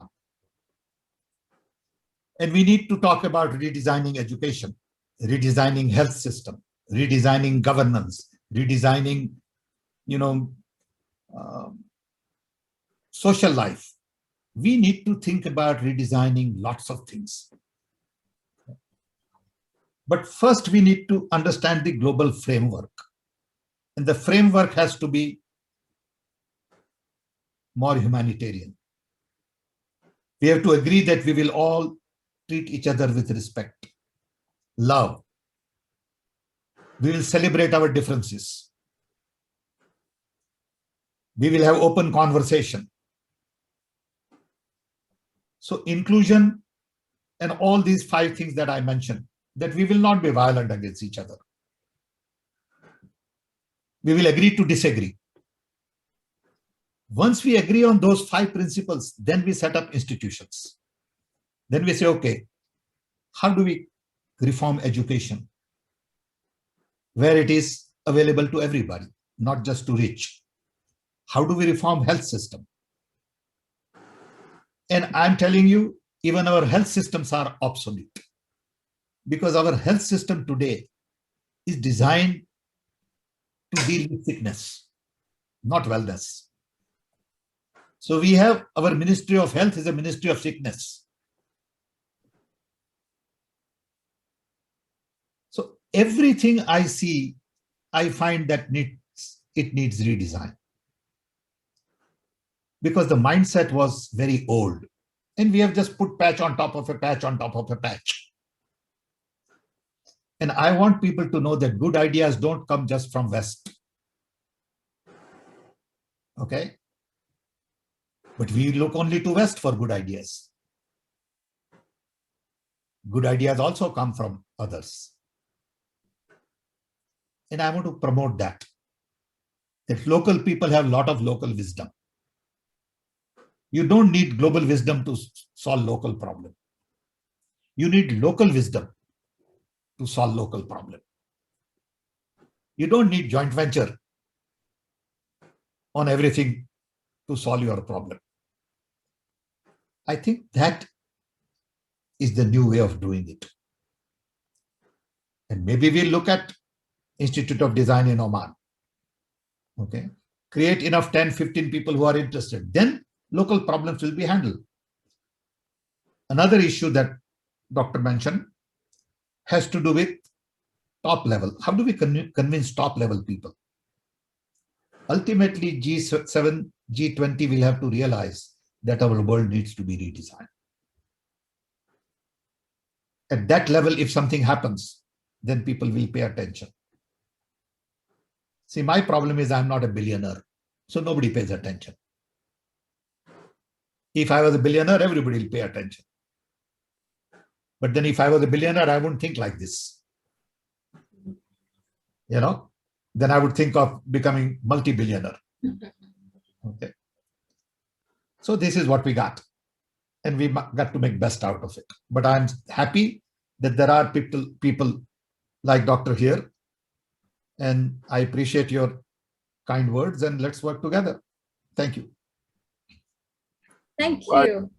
And we need to talk about redesigning education, redesigning health system, redesigning governance, redesigning, social life. We need to think about redesigning lots of things. But first, we need to understand the global framework. And the framework has to be more humanitarian. We have to agree that we will all treat each other with respect, love, We will celebrate our differences. We will have open conversation. So inclusion and all these 5 things that I mentioned, that we will not be violent against each other. We will agree to disagree. Once we agree on those 5 principles, then we set up institutions. Then we say, okay, how do we reform education where it is available to everybody, not just to rich? How do we reform health system? And I'm telling you, even our health systems are obsolete, because our health system today is designed to deal with sickness, not wellness. So we have our Ministry of Health is a Ministry of Sickness. So everything I see, I find that it needs redesign, because the mindset was very old, and we have just put patch on top of a patch on top of a patch. And I want people to know that good ideas don't come just from West. Okay? But we look only to West for good ideas. Good ideas also come from others. And I want to promote that local people have a lot of local wisdom. You don't need global wisdom to solve local problem. You need local wisdom to solve local problem. You don't need joint venture on everything to solve your problem. I think that is the new way of doing it. And maybe we'll look at Institute of Design in Oman. Okay. Create enough 10, 15 people who are interested. Then local problems will be handled. Another issue that Dr. mentioned has to do with top level. How do we convince top level people? Ultimately, G7, G20 will have to realize that our world needs to be redesigned. At that level, if something happens, then people will pay attention. See, my problem is I'm not a billionaire, so nobody pays attention. If I was a billionaire, everybody will pay attention. But then if I was a billionaire, I wouldn't think like this. You know, then I would think of becoming multi-billionaire. Okay. So this is what we got. And we got to make best out of it. But I'm happy that there are people like Dr. here. And I appreciate your kind words, and let's work together. Thank you. Thank you.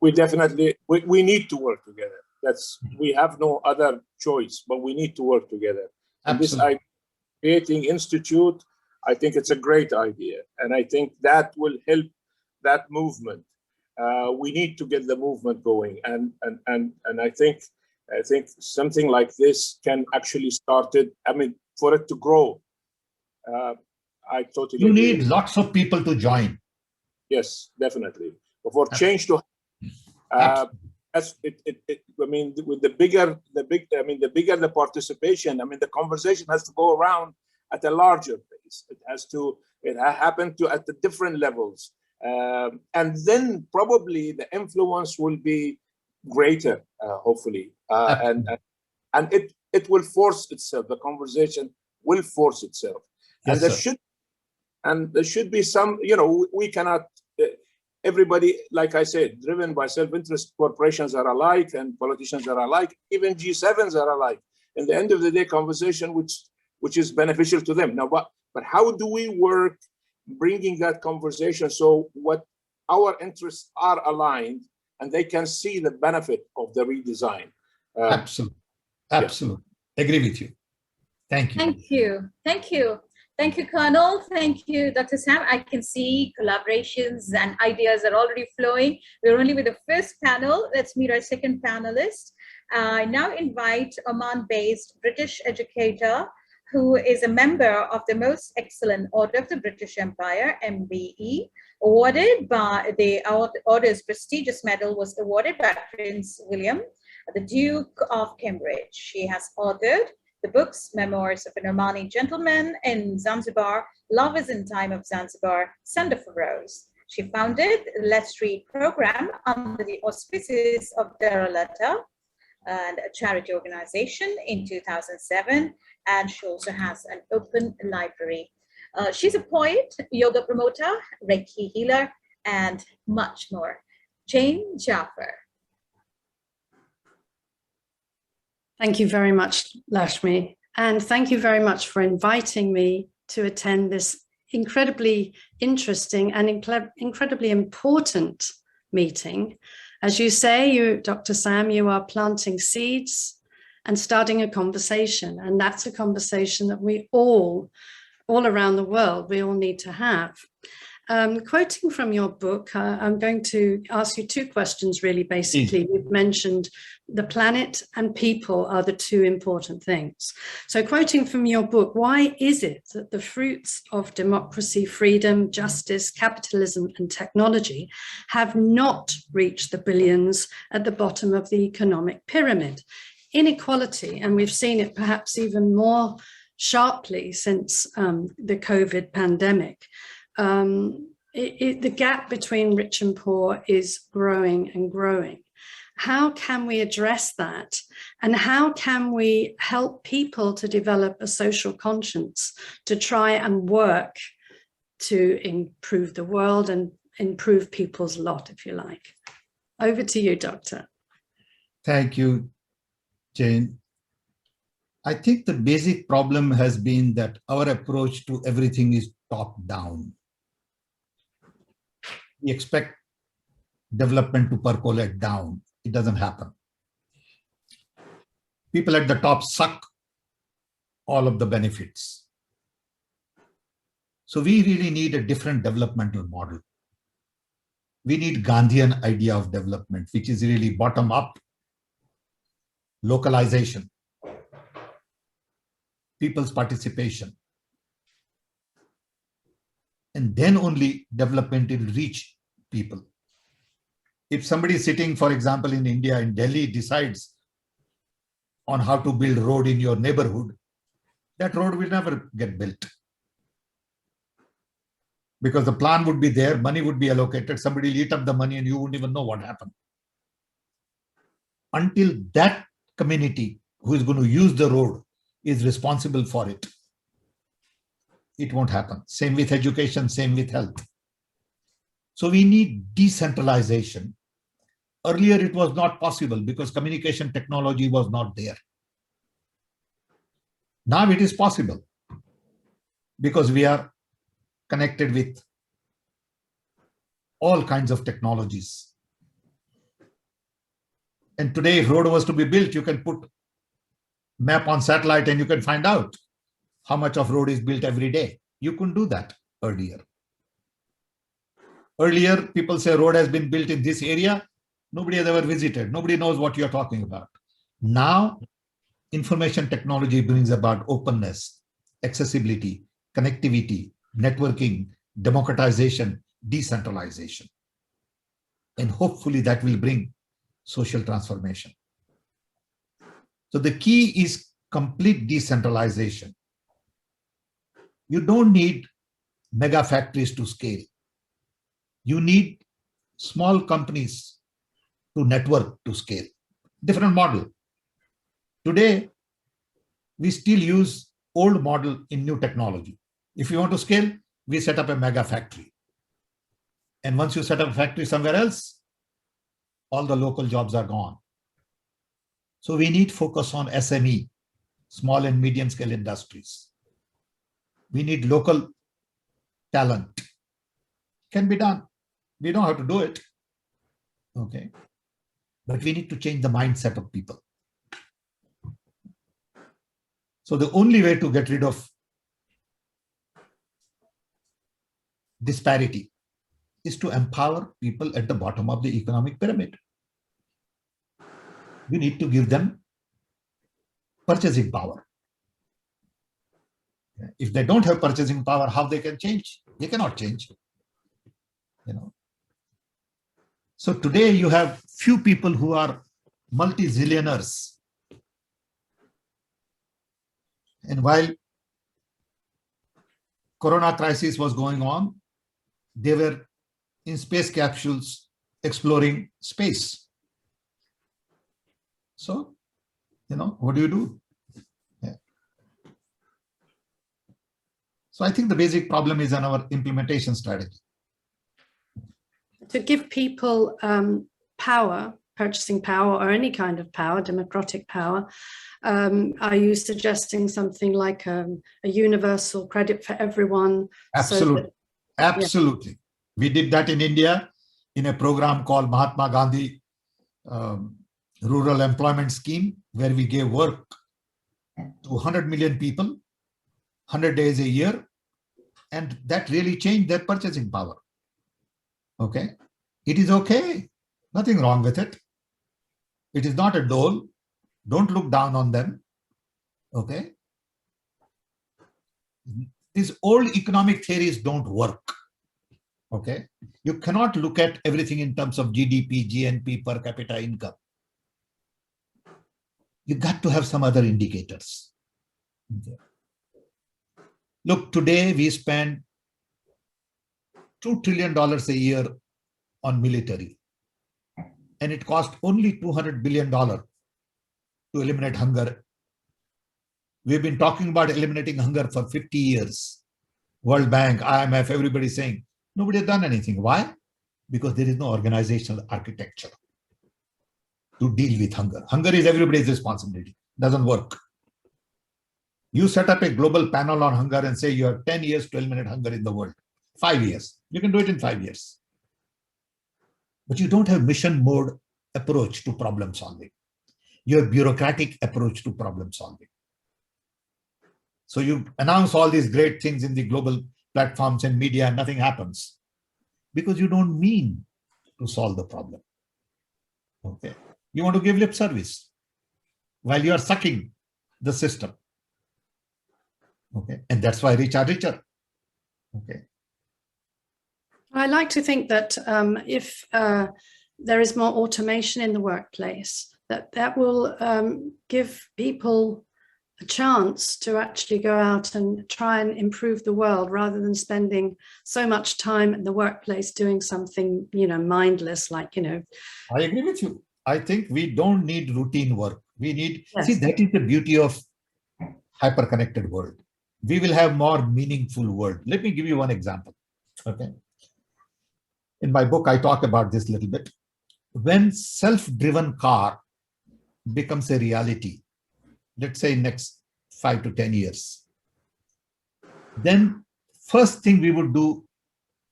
We definitely, we need to work together. We have no other choice, but we need to work together. And this idea, creating institute, I think it's a great idea. And I think that will help that movement. We need to get the movement going. And I think something like this can actually start it. I mean, for it to grow. I totally You agree. need lots of people to join. Yes, definitely. For change to I mean, with the bigger the participation, I mean, the conversation has to go around at a larger pace. It happened at the different levels. And then probably the influence will be greater, hopefully. And it will force itself, the conversation will force itself. Yes, and there should be some, we cannot, everybody, like I said, driven by self-interest, corporations are alike and politicians are alike, even G7s are alike. In the end of the day, conversation which is beneficial to them. Now, but how do we work bringing that conversation so what our interests are aligned and they can see the benefit of the redesign? Absolutely. Absolutely. Yeah. Agree with you. Thank you. Thank you. Thank you. Thank you, Colonel. Thank you, Dr. Sam. I can see collaborations and ideas are already flowing. We're only with the first panel. Let's meet our second panelist. I now invite Oman-based British educator who is a member of the Most Excellent Order of the British Empire, MBE, awarded by the Order's prestigious medal was awarded by Prince William, the Duke of Cambridge. She has authored The books, Memoirs of an Omani Gentleman in Zanzibar, Love is in Time of Zanzibar, Send of a Rose. She founded the Let's Read program under the auspices of Daralata, and a charity organization in 2007, and she also has an open library. She's a poet, yoga promoter, Reiki healer, and much more. Jane Jaffer. Thank you very much, Lakshmi. And thank you very much for inviting me to attend this incredibly interesting and incredibly important meeting. As you say, Dr. Sam, you are planting seeds and starting a conversation. And that's a conversation that we all around the world, we all need to have. Quoting from your book, I'm going to ask you two questions, really, basically. You've mentioned the planet and people are the two important things. So quoting from your book, why is it that the fruits of democracy, freedom, justice, capitalism, and technology have not reached the billions at the bottom of the economic pyramid? Inequality, and we've seen it perhaps even more sharply since the COVID pandemic. The gap between rich and poor is growing and growing. How can we address that? And how can we help people to develop a social conscience to try and work to improve the world and improve people's lot, if you like? Over to you, Doctor. Thank you, Jane. I think the basic problem has been that our approach to everything is top-down. We expect development to percolate down. It doesn't happen. People at the top suck all of the benefits. So we really need a different developmental model. We need Gandhian idea of development, which is really bottom-up, localization, people's participation. And then only development will reach people. If somebody sitting, for example, in India, in Delhi, decides on how to build road in your neighborhood, that road will never get built. Because the plan would be there, money would be allocated, somebody will eat up the money and you wouldn't even know what happened. Until that community who is going to use the road is responsible for it, it won't happen. Same with education, same with health. So we need decentralization. Earlier, it was not possible because communication technology was not there. Now it is possible because we are connected with all kinds of technologies. And today, if road was to be built, you can put map on satellite and you can find out how much of road is built every day. You couldn't do that earlier. Earlier, people say road has been built in this area. Nobody has ever visited. Nobody knows what you're talking about. Now, information technology brings about openness, accessibility, connectivity, networking, democratization, decentralization. And hopefully that will bring social transformation. So the key is complete decentralization. You don't need mega factories to scale. You need small companies to network to scale. Different model. Today, we still use old model in new technology. If you want to scale, we set up a mega factory. And once you set up a factory somewhere else, all the local jobs are gone. So we need focus on SME, small and medium scale industries. We need local talent. Can be done. We know how to do it. Okay. But we need to change the mindset of people. So the only way to get rid of disparity is to empower people at the bottom of the economic pyramid. We need to give them purchasing power. If they don't have purchasing power, how they can change? They cannot change. So today you have few people who are multi-zillionaires. And while Corona crisis was going on, they were in space capsules exploring space. So, what do you do? Yeah. So I think the basic problem is in our implementation strategy. To give people power, purchasing power, or any kind of power, democratic power, are you suggesting something like a universal credit for everyone? Absolutely. So Absolutely. Yeah. We did that in India in a program called Mahatma Gandhi Rural Employment Scheme, where we gave work to 100 million people, 100 days a year, and that really changed their purchasing power. Okay. It is okay. Nothing wrong with it. It is not a dole. Don't look down on them. Okay. These old economic theories don't work. Okay. You cannot look at everything in terms of GDP, GNP, per capita income. You got to have some other indicators. Okay. Look, today we spend $2 trillion a year on military, and it costs only $200 billion to eliminate hunger. We've been talking about eliminating hunger for 50 years. World Bank, IMF, everybody saying, nobody has done anything. Why? Because there is no organizational architecture to deal with hunger. Hunger is everybody's responsibility. Doesn't work. You set up a global panel on hunger and say you have 10 years to eliminate hunger in the world. 5 years. You can do it in 5 years. But you don't have mission mode approach to problem solving. You have bureaucratic approach to problem solving. So you announce all these great things in the global platforms and media and nothing happens because you don't mean to solve the problem. Okay. You want to give lip service while you are sucking the system. Okay. And that's why rich are richer. Okay. I like to think that if there is more automation in the workplace, that will give people a chance to actually go out and try and improve the world rather than spending so much time in the workplace doing something, mindless, like, I agree with you. I think we don't need routine work. We need, yes. See, that is the beauty of hyper-connected world. We will have more meaningful world. Let me give you one example. Okay. In my book, I talk about this a little bit. When self-driven car becomes a reality, let's say next 5 to 10 years, then first thing we would do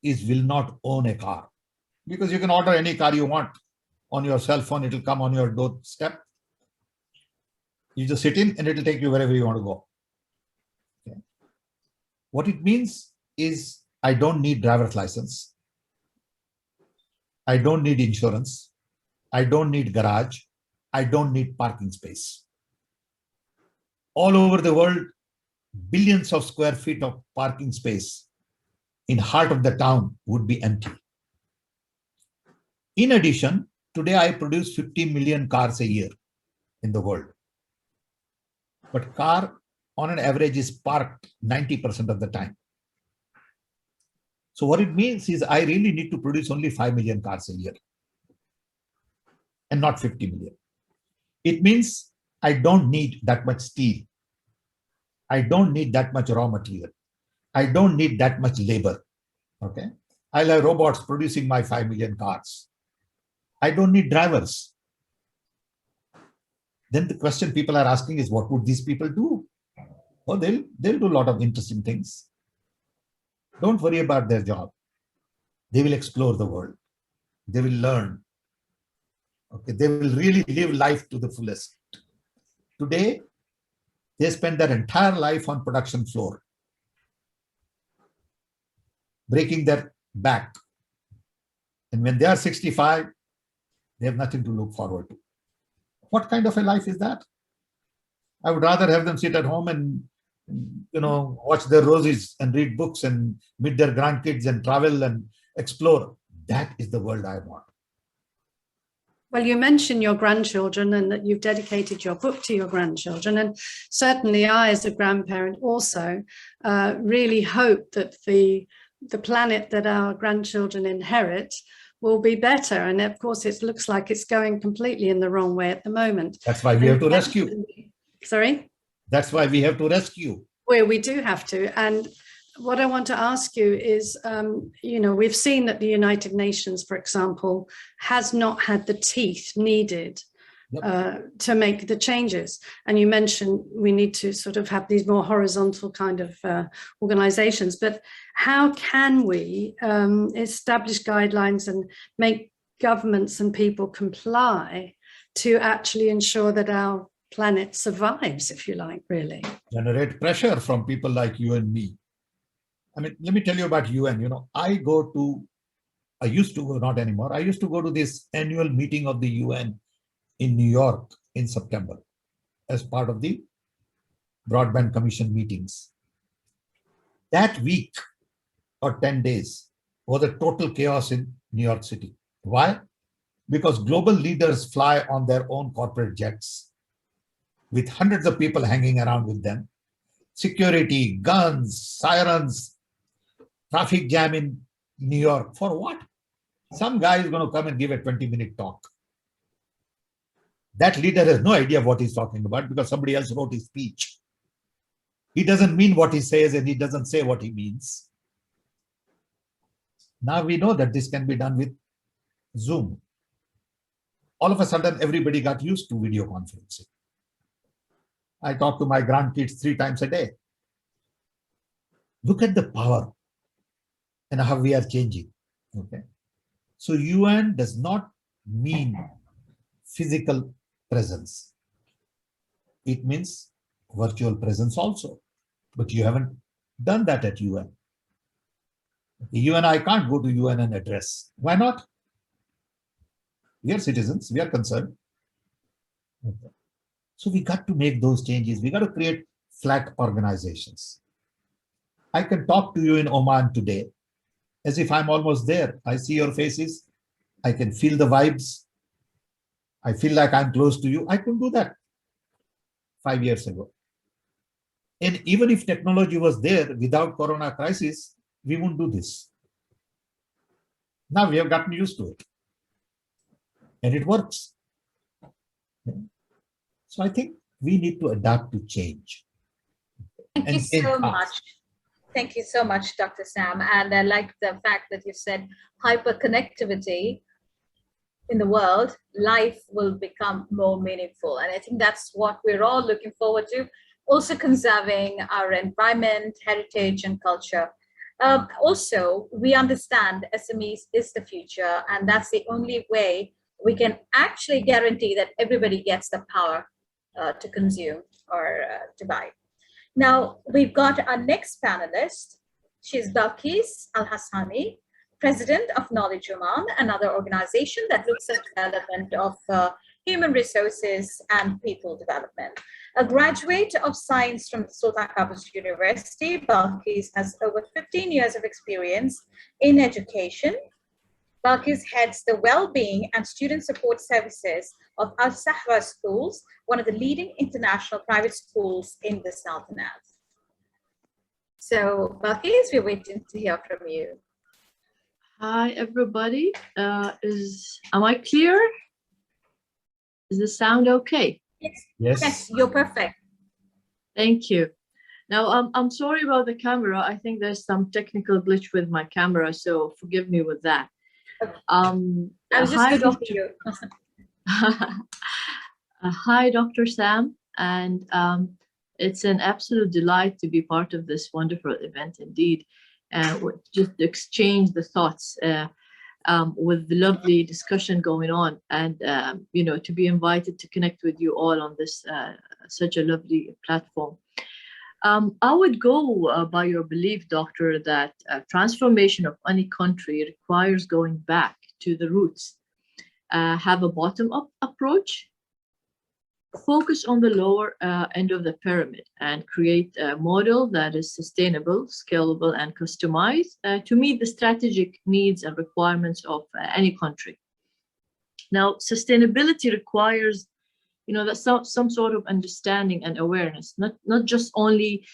is will not own a car, because you can order any car you want on your cell phone. It will come on your doorstep. You just sit in and it will take you wherever you want to go. Okay. What it means is I don't need driver's license. I don't need insurance. I don't need garage. I don't need parking space. All over the world, billions of square feet of parking space in heart of the town would be empty. In addition, today I produce 50 million cars a year in the world. But car on an average is parked 90% of the time. So what it means is I really need to produce only 5 million cars a year and not 50 million. It means I don't need that much steel. I don't need that much raw material. I don't need that much labor. Okay. I'll have robots producing my 5 million cars. I don't need drivers. Then the question people are asking is, what would these people do? Oh, they'll do a lot of interesting things. Don't worry about their job. They will explore the world. They will learn. Okay. They will really live life to the fullest. Today, they spend their entire life on production floor, breaking their back. And when they are 65, they have nothing to look forward to. What kind of a life is that? I would rather have them sit at home and, watch their roses and read books and meet their grandkids and travel and explore. That is the world I want. Well, you mentioned your grandchildren and that you've dedicated your book to your grandchildren. And certainly I, as a grandparent, also really hope that the planet that our grandchildren inherit will be better. And of course, it looks like it's going completely in the wrong way at the moment. That's why we have to rescue. Sorry? That's why we have to rescue. Well, we do have to. And what I want to ask you is, you know, we've seen that the United Nations, for example, has not had the teeth needed to make the changes. And you mentioned we need to sort of have these more horizontal kind of organizations, but how can we establish guidelines and make governments and people comply to actually ensure that our planet survives, if you like, really? Generate pressure from people like you and me. I mean, let me tell you about UN. You know, I used to go, not anymore. I used to go to this annual meeting of the UN in New York in September as part of the Broadband Commission meetings. That week or 10 days was a total chaos in New York City. Why? Because global leaders fly on their own corporate jets with hundreds of people hanging around with them. Security, guns, sirens, traffic jam in New York. For what? Some guy is going to come and give a 20-minute talk. That leader has no idea what he's talking about because somebody else wrote his speech. He doesn't mean what he says and he doesn't say what he means. Now we know that this can be done with Zoom. All of a sudden, everybody got used to video conferencing. I talk to my grandkids 3 times a day. Look at the power and how we are changing. Okay. So UN does not mean physical presence. It means virtual presence also. But you haven't done that at UN. You and I can't go to UN and address. Why not? We are citizens, we are concerned. Okay. So we got to make those changes. We got to create flat organizations. I can talk to you in Oman today as if I'm almost there. I see your faces. I can feel the vibes. I feel like I'm close to you. I couldn't do that 5 years ago. And even if technology was there without Corona crisis, we wouldn't do this. Now we have gotten used to it. And it works. So I think we need to adapt to change. Thank you so much. Thank you so much, Dr. Sam. And I like the fact that you said hyperconnectivity in the world, life will become more meaningful. And I think that's what we're all looking forward to. Also conserving our environment, heritage, and culture. Also, we understand SMEs is the future, and that's the only way we can actually guarantee that everybody gets the power to consume or to buy. Now, we've got our next panelist. She's Balqees Al-Hassani, President of Knowledge Oman, another organization that looks at development of human resources and people development. A graduate of science from Sultan Qaboos University, Balqees has over 15 years of experience in education. Balqees heads the well-being and student support services of Al Sahra Schools, one of the leading international private schools in the Sultanate. So, Balqees, we're waiting to hear from you. Hi, everybody. Am I clear? Is the sound okay? Yes. Yes. Yes, you're perfect. Thank you. Now, I'm sorry about the camera. I think there's some technical glitch with my camera, so forgive me with that. I was just hi, looking for you. Hi, Dr. Sam, and it's an absolute delight to be part of this wonderful event indeed, just to exchange the thoughts with the lovely discussion going on, and you know, to be invited to connect with you all on this such a lovely platform. I would go by your belief, Doctor, that transformation of any country requires going back to the roots, have a bottom-up approach, focus on the lower end of the pyramid, and create a model that is sustainable, scalable, and customized to meet the strategic needs and requirements of any country. Now, sustainability requires, that some sort of understanding and awareness, not just only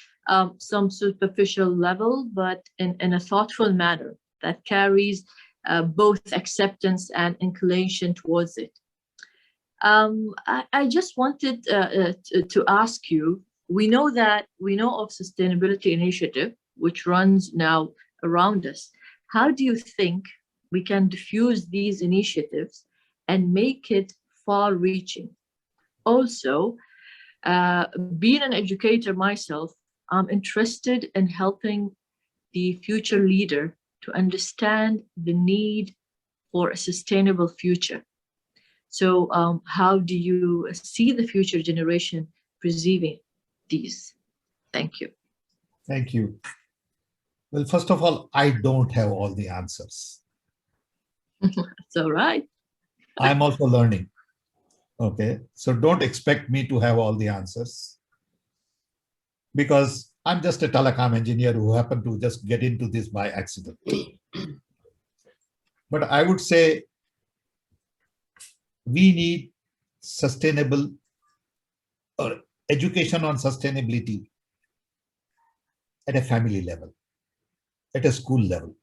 some superficial level, but in a thoughtful manner that carries both acceptance and inclination towards it. I just wanted to ask you, we know of sustainability initiative, which runs now around us. How do you think we can diffuse these initiatives and make it far-reaching? Also, being an educator myself, I'm interested in helping the future leader to understand the need for a sustainable future. So how do you see the future generation perceiving these? Thank you. Thank you. Well, first of all, I don't have all the answers. That's all right. I'm also learning. Okay, so don't expect me to have all the answers, because I'm just a telecom engineer who happened to just get into this by accident. But I would say we need sustainable or education on sustainability at a family level, at a school level.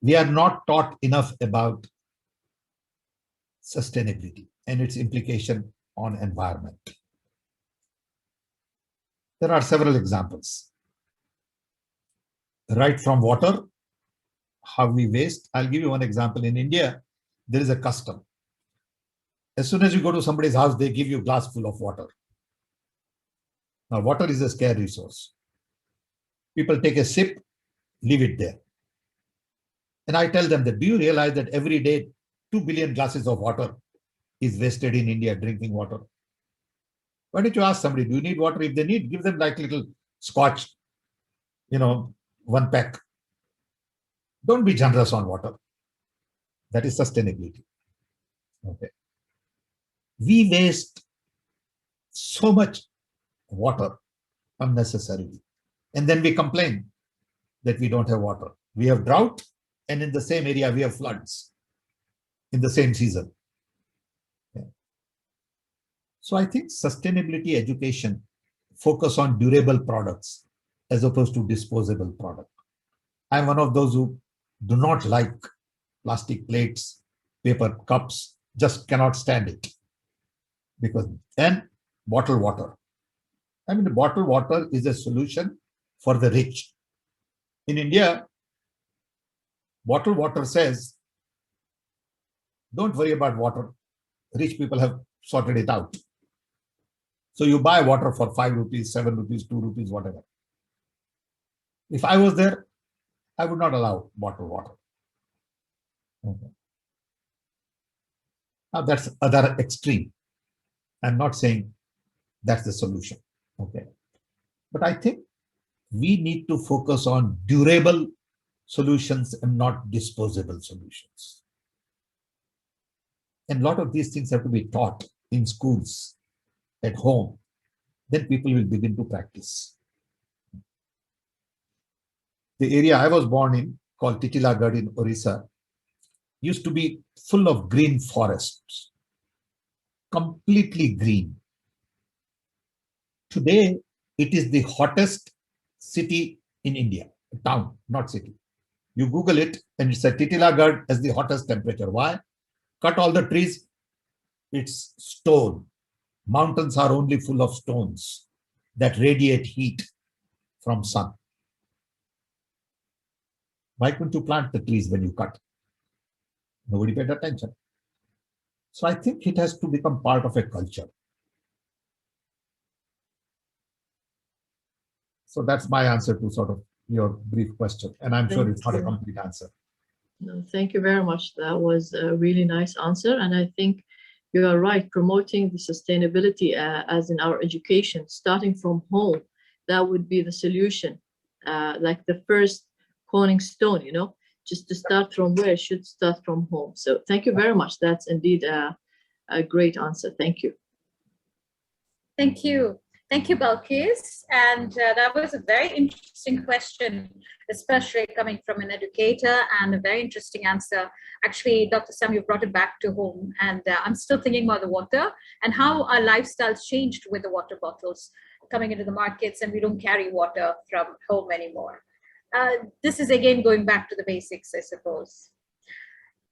We are not taught enough about sustainability and its implication on environment. There are several examples. Right from water, how we waste. I'll give you one example. In India, there is a custom. As soon as you go to somebody's house, they give you a glass full of water. Now, water is a scarce resource. People take a sip, leave it there. And I tell them that, do you realize that every day 2 billion glasses of water is wasted in India, drinking water? Why don't you ask somebody, do you need water? If they need, give them like little scotch, 1 pack. Don't be generous on water. That is sustainability. Okay. We waste so much water unnecessarily. And then we complain that we don't have water. We have drought, and in the same area, we have floods in the same season. Okay. So I think sustainability education focus on durable products as opposed to disposable product. I'm one of those who do not like plastic plates, paper cups, just cannot stand it. Because then bottled water. I mean, the bottled water is a solution for the rich. In India, bottled water says, don't worry about water. Rich people have sorted it out. So you buy water for 5 rupees, 7 rupees, 2 rupees, whatever. If I was there, I would not allow bottled water. Okay. Now that's other extreme. I'm not saying that's the solution. Okay. But I think we need to focus on durable solutions and not disposable solutions. And a lot of these things have to be taught in schools, at home. Then people will begin to practice. The area I was born in, called Titilagarh in Orissa, used to be full of green forests, completely green. Today, it is the hottest city in India, town, not city. You Google it and it's a Titilagarh as the hottest temperature. Why? Cut all the trees, it's stone. Mountains are only full of stones that radiate heat from sun. Why couldn't you plant the trees when you cut? Nobody paid attention. So I think it has to become part of a culture. So that's my answer to sort of your brief question. And I'm sure it's not a complete answer. No, thank you very much. That was a really nice answer. And I think you are right, promoting the sustainability as in our education, starting from home, that would be the solution. Like the first cornerstone, just to start from where it should start from home. So thank you very much. That's indeed a great answer. Thank you. Thank you. Thank you, Balqees. And that was a very interesting question, especially coming from an educator, and a very interesting answer. Actually, Dr. Sam, you brought it back to home. And I'm still thinking about the water and how our lifestyles changed with the water bottles coming into the markets, and we don't carry water from home anymore. This is again going back to the basics, I suppose.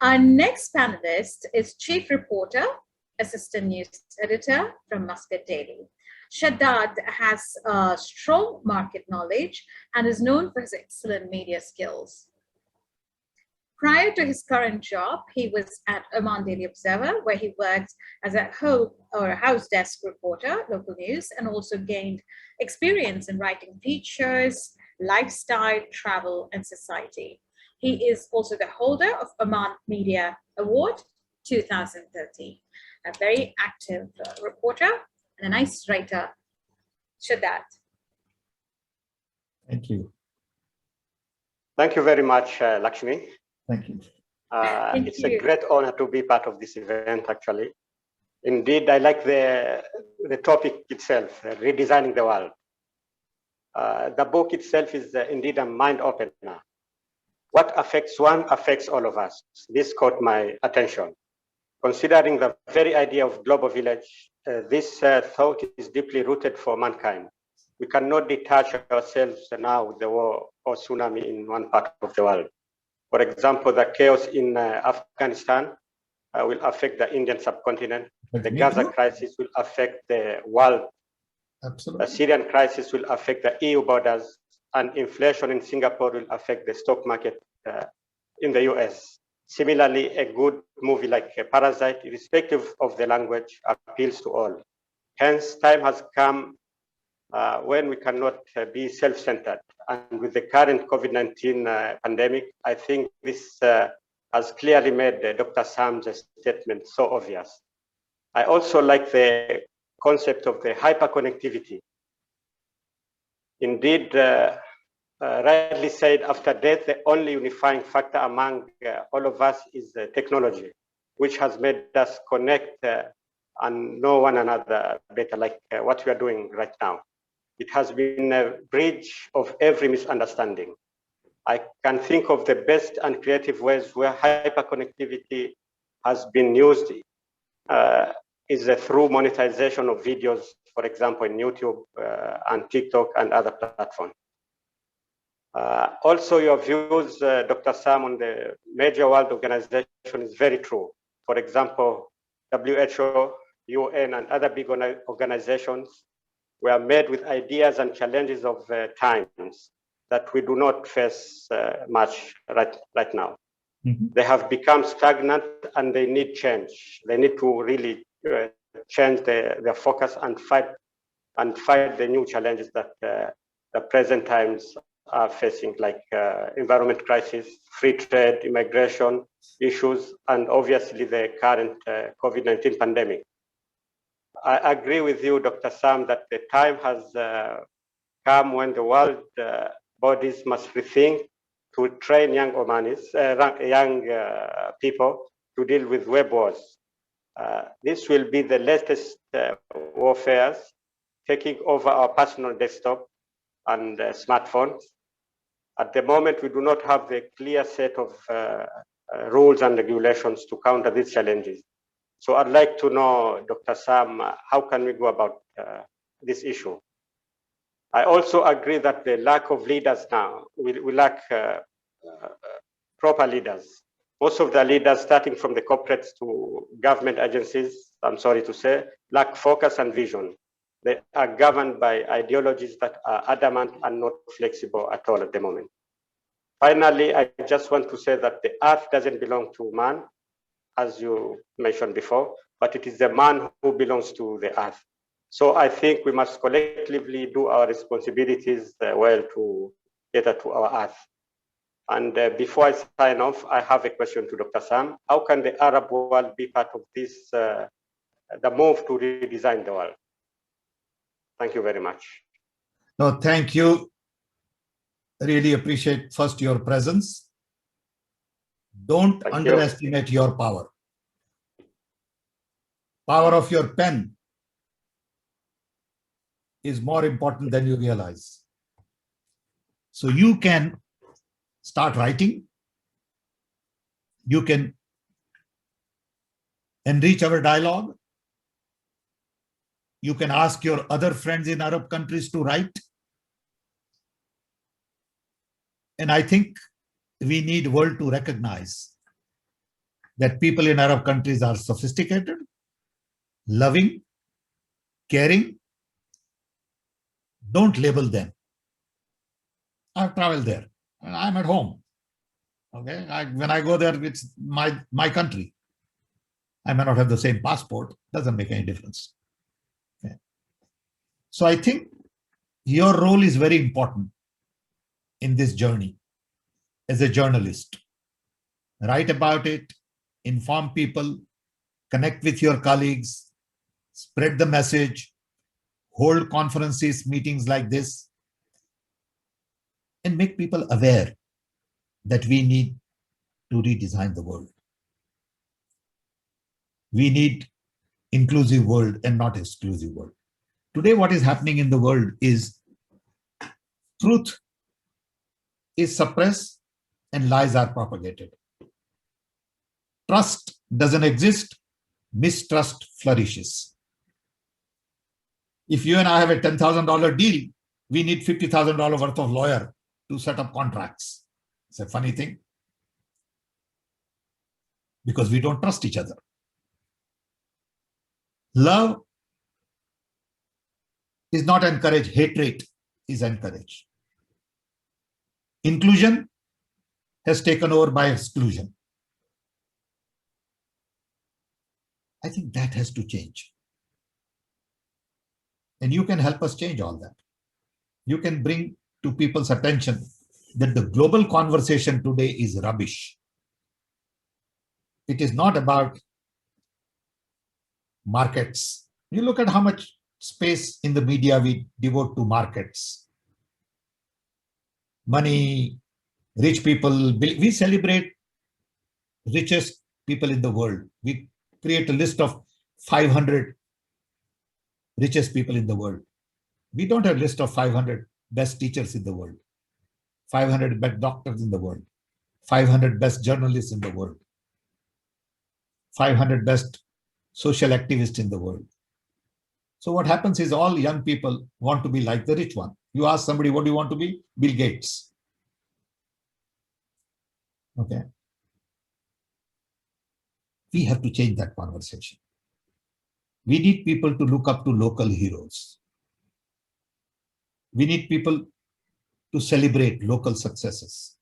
Our next panelist is Chief Reporter, Assistant News Editor from Muscat Daily. Shaddad has strong market knowledge and is known for his excellent media skills. Prior to his current job, he was at Oman Daily Observer, where he worked as a house desk reporter, local news, and also gained experience in writing features, lifestyle, travel, and society. He is also the holder of Oman Media Award 2030, a very active reporter and a nice writer. Shaddad. Thank you. Thank you very much, Lakshmi. Thank you. It's a great honor to be part of this event, actually. Indeed, I like the topic itself, Redesigning the World. The book itself is indeed a mind opener. What affects one affects all of us. This caught my attention. Considering the very idea of global village, this thought is deeply rooted for mankind. We cannot detach ourselves now with the war or tsunami in one part of the world. For example, the chaos in Afghanistan will affect the Indian subcontinent. The Gaza crisis will affect the world. Absolutely. The Syrian crisis will affect the EU borders, and inflation in Singapore will affect the stock market in the US. Similarly, a good movie like Parasite, irrespective of the language, appeals to all. Hence, time has come when we cannot be self-centered. And with the current COVID-19 pandemic, I think this has clearly made Dr. Sam's statement so obvious. I also like the concept of the hyperconnectivity. Indeed, rightly said, after death, the only unifying factor among all of us is technology, which has made us connect and know one another better, like what we are doing right now. It has been a bridge of every misunderstanding. I can think of the best and creative ways where hyperconnectivity has been used is through monetization of videos, for example, in YouTube and TikTok and other platforms. Also, your views, Dr. Sam, on the major world organization is very true. For example, WHO, UN, and other big organizations were made with ideas and challenges of times that we do not face much right now. Mm-hmm. They have become stagnant and they need change. They need to really change their focus and fight the new challenges that the present times are facing, like environment crisis, free trade, immigration issues, and obviously the current COVID-19 pandemic. I agree with you, Dr. Sam, that the time has come when the world bodies must rethink to train young Omanis, young people to deal with web wars. This will be the latest warfares taking over our personal desktop and smartphones. At the moment, we do not have the clear set of rules and regulations to counter these challenges. So I'd like to know, Dr. Sam, how can we go about this issue? I also agree that the lack of leaders now, we lack proper leaders. Most of the leaders, starting from the corporates to government agencies, I'm sorry to say, lack focus and vision. They are governed by ideologies that are adamant and not flexible at all at the moment. Finally, I just want to say that the earth doesn't belong to man, as you mentioned before, but it is the man who belongs to the earth. So I think we must collectively do our responsibilities well to cater to our earth. And before I sign off, I have a question to Dr. Sam. How can the Arab world be part of this, the move to redesign the world? Thank you very much. No, thank you. Really appreciate first your presence. Don't underestimate your power. Power of your pen is more important than you realize. So you can start writing. You can enrich our dialogue. You can ask your other friends in Arab countries to write. And I think we need the world to recognize that people in Arab countries are sophisticated, loving, caring. Don't label them. I've traveled there and I'm at home. Okay, when I go there, it's my country. I may not have the same passport. Doesn't make any difference. Okay. So I think your role is very important in this journey as a journalist. Write about it, inform people, connect with your colleagues, spread the message, hold conferences, meetings like this, and make people aware that we need to redesign the world. We need inclusive world and not exclusive world. Today, what is happening in the world is truth is suppressed and lies are propagated. Trust doesn't exist, mistrust flourishes. If you and I have a $10,000 deal, we need $50,000 worth of lawyer to set up contracts. It's a funny thing because we don't trust each other. Love is not encouraged, hatred is encouraged. Inclusion has taken over by exclusion. I think that has to change. And you can help us change all that. You can bring to people's attention that the global conversation today is rubbish. It is not about markets. You look at how much space in the media we devote to markets. Money, rich people. We celebrate richest people in the world. We create a list of 500 richest people in the world. We don't have a list of 500 best teachers in the world, 500 best doctors in the world, 500 best journalists in the world, 500 best social activists in the world. So what happens is all young people want to be like the rich one. You ask somebody, what do you want to be? Bill Gates. Okay. We have to change that conversation. We need people to look up to local heroes. We need people to celebrate local successes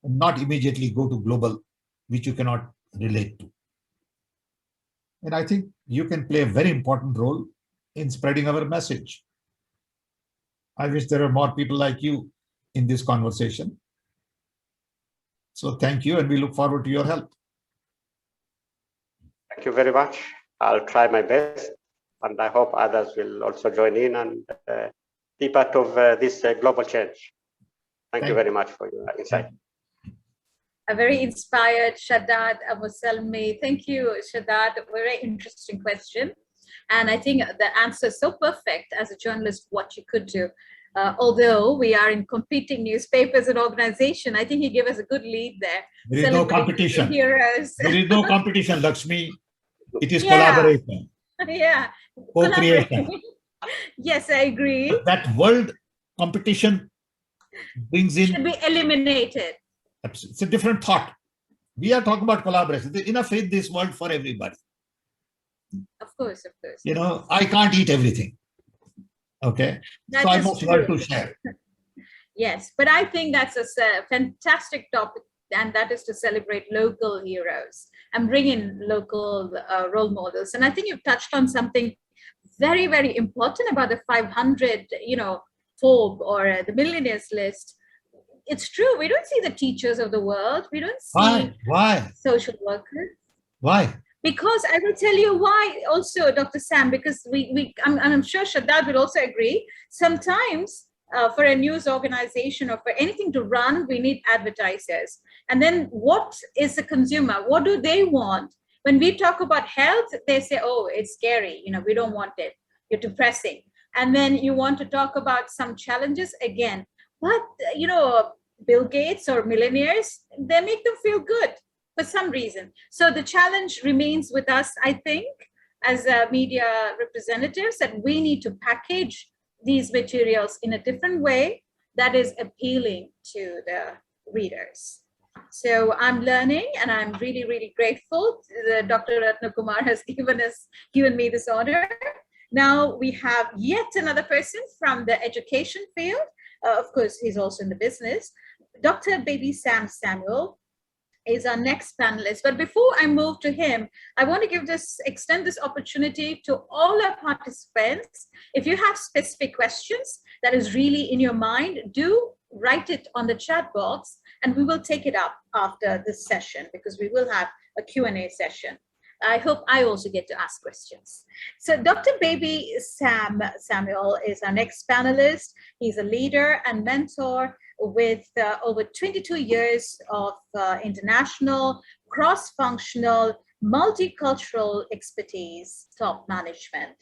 and not immediately go to global, which you cannot relate to. And I think you can play a very important role in spreading our message. I wish there were more people like you in this conversation. So thank you, and we look forward to your help. Thank you very much. I'll try my best, and I hope others will also join in and be part of this global change. Thank you very much for your insight. A very inspired Shaddad, Musalmy. Thank you, Shaddad. A very interesting question. And I think the answer is so perfect as a journalist, what you could do. Although we are in competing newspapers and organization, I think he gave us a good lead there. There is no competition. Heroes. There is no competition, Lakshmi. It is collaboration. Yeah. Co-creation. Yes, I agree. But that world competition brings in... Should be eliminated. It's a different thought. We are talking about collaboration. There's enough in this world for everybody. Of course, of course. You know, I can't eat everything. Okay. That so I is must true. learn to share. Yes, but I think that's a fantastic topic, and that is to celebrate local heroes and bring in local role models. And I think you've touched on something very, very important about the 500, Forbes or the millionaires list. It's true. We don't see the teachers of the world. We don't see Why? social workers. Why? Because I will tell you why also, Dr. Sam, because I'm sure Shaddad will also agree. Sometimes for a news organization or for anything to run, we need advertisers. And then what is the consumer? What do they want? When we talk about health, they say, oh, it's scary. We don't want it. You're depressing. And then you want to talk about some challenges again. But, Bill Gates or millionaires, they make them feel good for some reason. So the challenge remains with us, I think, as media representatives, that we need to package these materials in a different way that is appealing to the readers. So I'm learning, and I'm really, really grateful that Dr. Retnakumar has given me this honor. Now we have yet another person from the education field. Of course, he's also in the business. Dr. Baby Sam Samuel is our next panelist. But before I move to him, I want to extend this opportunity to all our participants. If you have specific questions that is really in your mind, do write it on the chat box, and we will take it up after this session, because we will have a Q&A session. I hope I also get to ask questions. So Dr. Baby Sam Samuel is our next panelist. He's a leader and mentor with over 22 years of international, cross-functional, multicultural expertise, top management.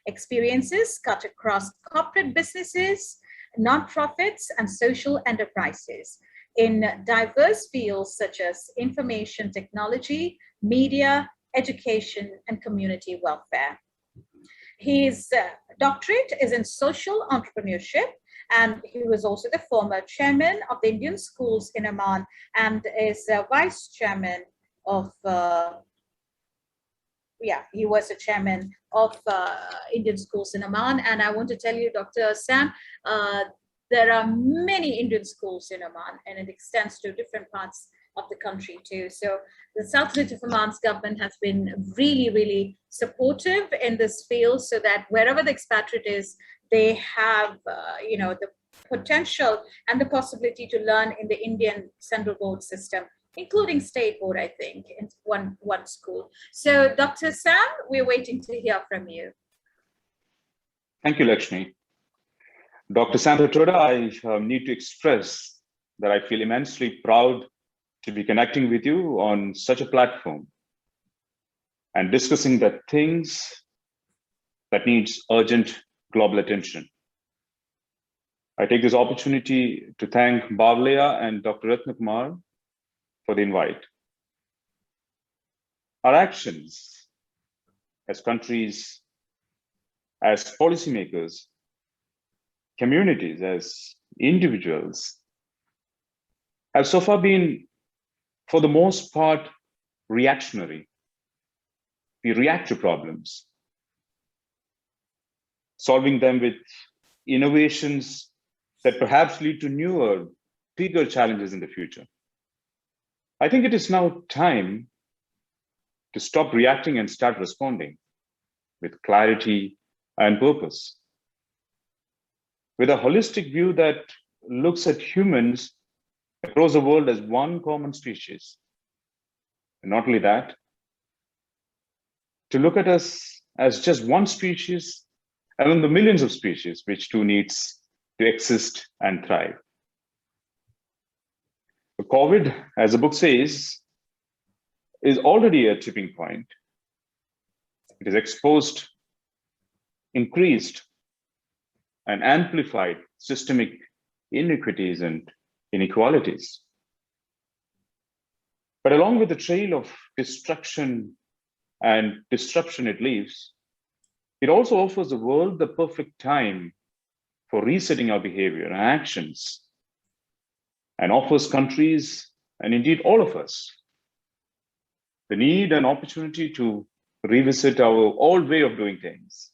Experiences cut across corporate businesses, nonprofits, and social enterprises in diverse fields such as information technology, media, education, and community welfare. His doctorate is in social entrepreneurship, and he was also the former chairman of the Indian schools in Oman, and is vice chairman of, he was a chairman of Indian schools in Oman. And I want to tell you, Dr. Sam, there are many Indian schools in Oman, and it extends to different parts of the country too. So the Sultanate of Oman's government has been really, really supportive in this field, so that wherever the expatriate is, they have, the potential and the possibility to learn in the Indian central board system, including state board, I think, in one school. So Dr. Sam, we're waiting to hear from you. Thank you, Lakshmi. Dr. Sam Pitroda, I need to express that I feel immensely proud to be connecting with you on such a platform and discussing the things that needs urgent global attention. I take this opportunity to thank Bhavalaya and Dr. Retnakumar for the invite. Our actions as countries, as policymakers, communities, as individuals, have so far been, for the most part, reactionary. We react to problems, solving them with innovations that perhaps lead to newer, bigger challenges in the future. I think it is now time to stop reacting and start responding with clarity and purpose, with a holistic view that looks at humans across the world as one common species. And not only that, to look at us as just one species among the millions of species which too needs to exist and thrive. The COVID, as the book says, is already a tipping point. It has exposed, increased, and amplified systemic inequities and inequalities. But along with the trail of destruction and disruption it leaves, it also offers the world the perfect time for resetting our behavior and actions, and offers countries, and indeed all of us, the need and opportunity to revisit our old way of doing things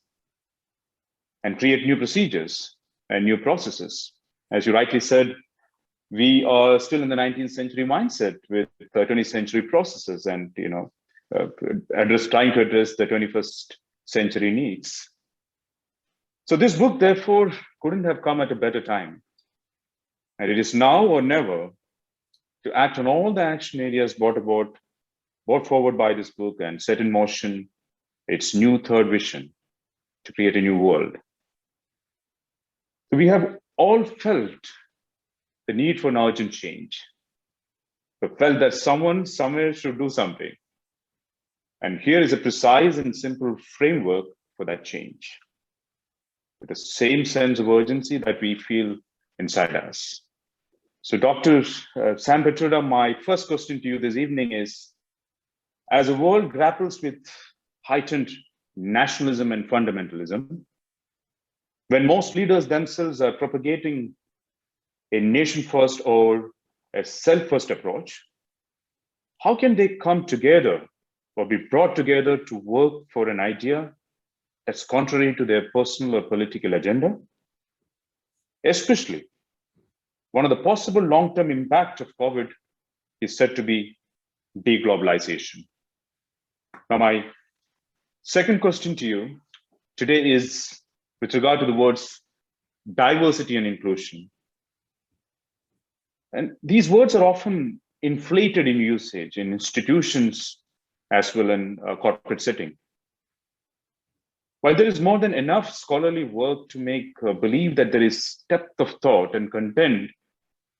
and create new procedures and new processes. As you rightly said, we are still in the 19th century mindset with 20th century processes and trying to address the 21st century needs. So this book, therefore, couldn't have come at a better time. And it is now or never to act on all the action areas brought forward by this book and set in motion its new third vision to create a new world. So we have all felt the need for an urgent change. We felt that someone somewhere should do something. And here is a precise and simple framework for that change. with the same sense of urgency that we feel inside us. So Dr. Sam Pitroda, my first question to you this evening is, as the world grapples with heightened nationalism and fundamentalism, when most leaders themselves are propagating a nation-first or a self-first approach, how can they come together or be brought together to work for an idea that's contrary to their personal or political agenda? Especially, one of the possible long-term impact of COVID is said to be deglobalization. Now, my second question to you today is with regard to the words diversity and inclusion. And these words are often inflated in usage in institutions as well in a corporate setting. While there is more than enough scholarly work to make believe that there is depth of thought and content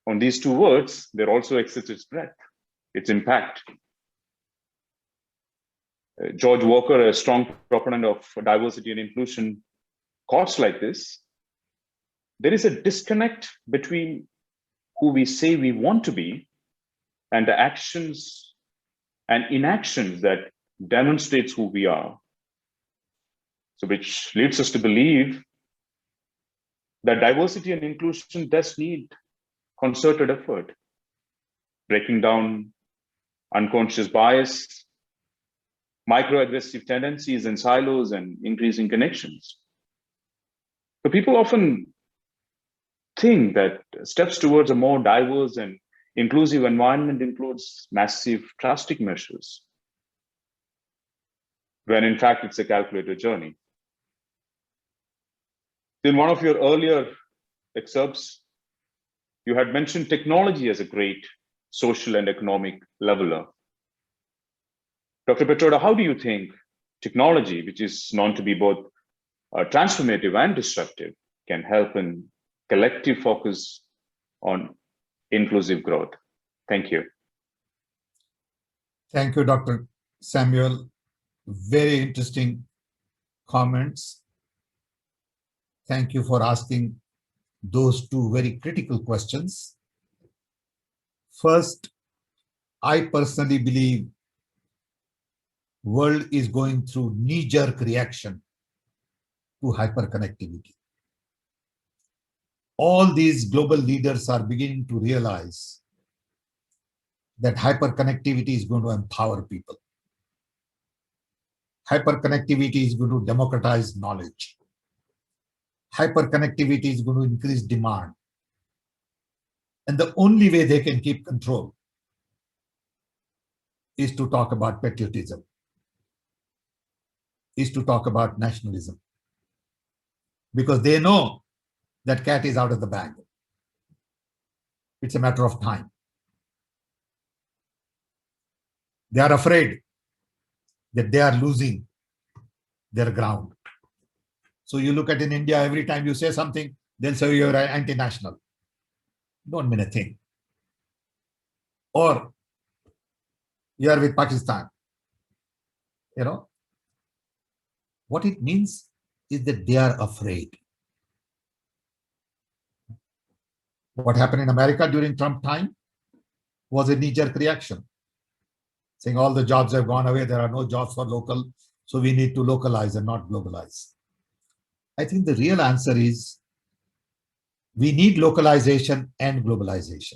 on these two words, there also exists its breadth, its impact. George Walker, a strong proponent of diversity and inclusion, quotes like this: there is a disconnect between who we say we want to be and the actions and inactions that demonstrates who we are. So which leads us to believe that diversity and inclusion does need concerted effort, breaking down unconscious bias, microaggressive tendencies and silos, and increasing connections. So people often think that steps towards a more diverse and inclusive environment includes massive drastic measures, when in fact it's a calculated journey. In one of your earlier excerpts, you had mentioned technology as a great social and economic leveler. Dr. Pitroda, how do you think technology, which is known to be both transformative and disruptive, can help in collective focus on inclusive growth? Thank you. Thank you, Dr. Samuel. Very interesting comments. Thank you for asking those two very critical questions. First, I personally believe world is going through knee-jerk reaction to hyperconnectivity. All these global leaders are beginning to realize that hyperconnectivity is going to empower people. Hyperconnectivity is going to democratize knowledge. Hyperconnectivity is going to increase demand. And the only way they can keep control is to talk about patriotism, is to talk about nationalism. Because they know that cat is out of the bag. It's a matter of time. They are afraid that they are losing their ground. So you look at in India, every time you say something, they'll say you're anti-national. Don't mean a thing. Or you are with Pakistan. You know, what it means is that they are afraid. What happened in America during Trump time was a knee-jerk reaction, saying all the jobs have gone away, there are no jobs for local, so we need to localize and not globalize. I think the real answer is we need localization and globalization.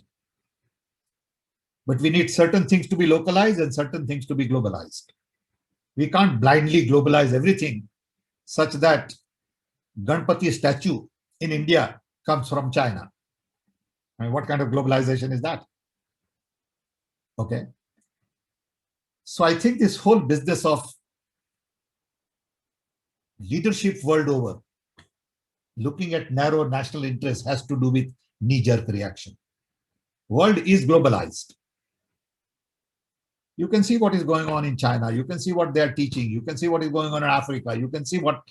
But we need certain things to be localized and certain things to be globalized. We can't blindly globalize everything such that Ganpati statue in India comes from China. I mean, what kind of globalization is that? Okay. So I think this whole business of leadership world over, looking at narrow national interests, has to do with knee-jerk reaction. World is globalized. You can see what is going on in China. You can see what they are teaching. You can see what is going on in Africa. You can see what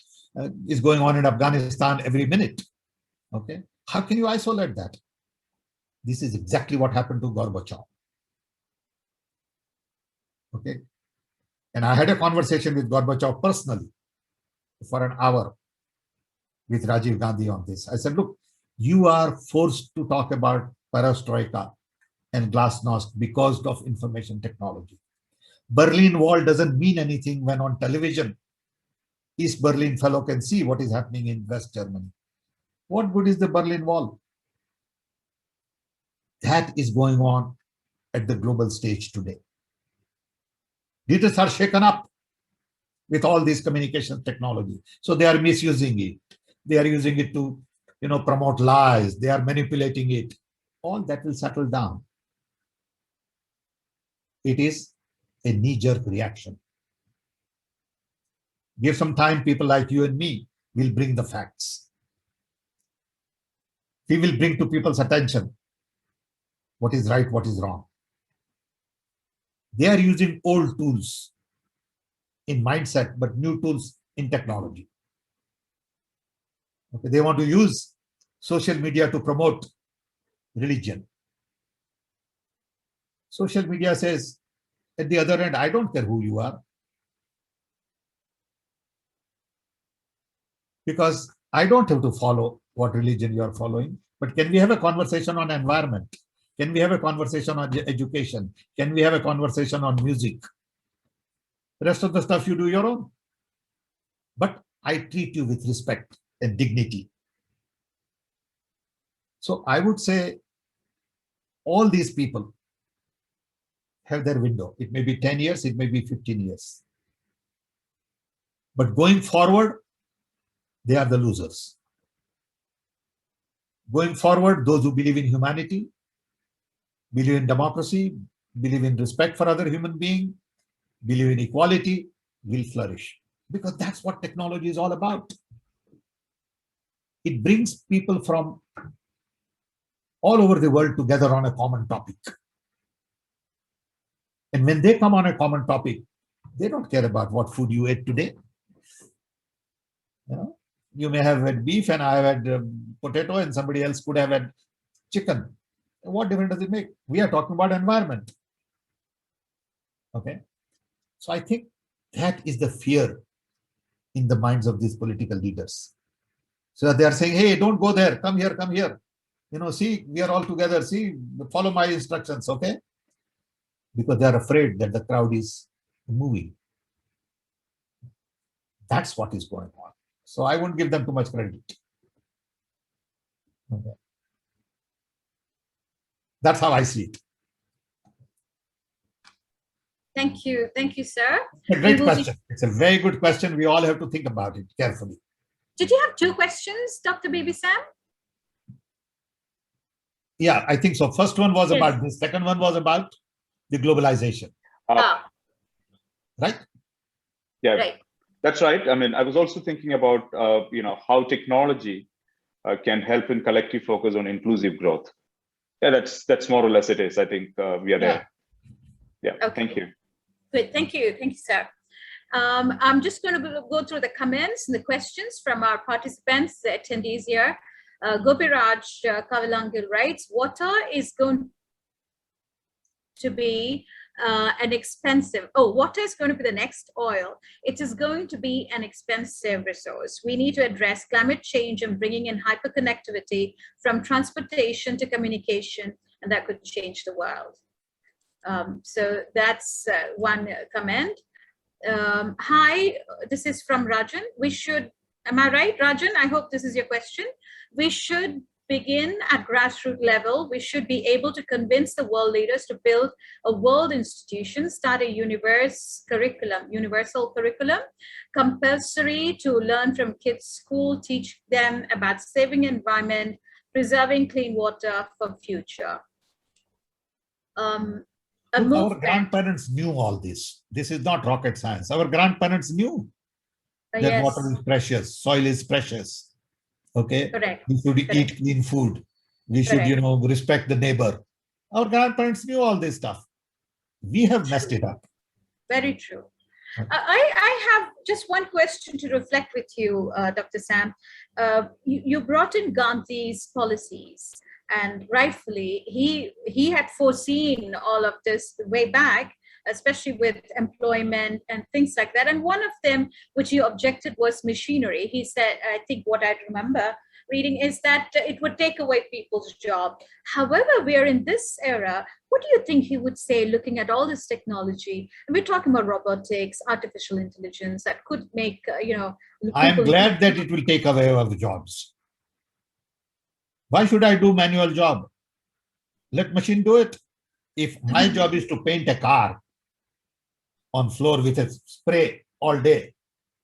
is going on in Afghanistan every minute. Okay. How can you isolate that? This is exactly what happened to Gorbachev. Okay. And I had a conversation with Gorbachev personally for an hour with Rajiv Gandhi on this. I said, look, you are forced to talk about perestroika and glasnost because of information technology. Berlin Wall doesn't mean anything when on television, East Berlin fellow can see what is happening in West Germany. What good is the Berlin Wall? That is going on at the global stage today. Leaders are shaken up with all these communication technology. So they are misusing it. They are using it to, promote lies. They are manipulating it. All that will settle down. It is a knee-jerk reaction. Give some time, people like you and me will bring the facts. We will bring to people's attention what is right, what is wrong. They are using old tools in mindset, but new tools in technology. Okay, they want to use social media to promote religion. Social media says, at the other end, I don't care who you are. Because I don't have to follow what religion you are following. But can we have a conversation on environment? Can we have a conversation on education? Can we have a conversation on music? The rest of the stuff you do your own. But I treat you with respect and dignity. So I would say all these people have their window. It may be 10 years, it may be 15 years. But going forward, they are the losers. Going forward, those who believe in humanity, believe in democracy, believe in respect for other human beings, believe in equality, will flourish. Because that's what technology is all about. It brings people from all over the world together on a common topic. And when they come on a common topic, they don't care about what food you ate today. You may have had beef and I have had potato and somebody else could have had chicken. What difference does it make? We are talking about environment. Okay. So I think that is the fear in the minds of these political leaders. So they are saying, hey, don't go there. Come here, come here. See, we are all together. See, follow my instructions. Okay. Because they are afraid that the crowd is moving. That's what is going on. So I won't give them too much credit. Okay. That's how I see it. Thank you, sir. It's a great question. It's a very good question. We all have to think about it carefully. Did you have two questions, Dr. Baby Sam? Yeah, I think so. First one was about this. Second one was about the globalization. Right? Yeah. Right. That's right. I mean, I was also thinking about, how technology can help in collective focus on inclusive growth. Yeah, that's more or less it is. I think we are there. Yeah. Okay. Thank you. Good. Thank you, sir. I'm just going to go through the comments and the questions from our participants, the attendees here. Gopiraj Kavalangil writes, water is going to be water is going to be the next oil. It is going to be an expensive resource. We need to address climate change and bringing in hyperconnectivity from transportation to communication, and that could change the world. So that's one comment. Hi, this is from Rajan. Am I right, Rajan? I hope this is your question. We should begin at grassroots level. We should be able to convince the world leaders to build a world institution, start a universal curriculum, compulsory to learn from kids' school, teach them about saving environment, preserving clean water for future. Our grandparents knew all this. This is not rocket science. Our grandparents knew that water is precious, soil is precious. Okay. Correct. We should eat clean food. We should, respect the neighbor. Our grandparents knew all this stuff. We have messed it up. Very true. Okay. I have just one question to reflect with you, Dr. Sam. You brought in Gandhi's policies, and rightfully, he had foreseen all of this way back, especially with employment and things like that. And one of them, which you objected, was machinery. He said, I think what I remember reading is that it would take away people's job. However, we are in this era. What do you think he would say, looking at all this technology? And we're talking about robotics, artificial intelligence that could make, I'm glad that it will take away our jobs. Why should I do manual job? Let machine do it. If my job is to paint a car on floor with a spray all day,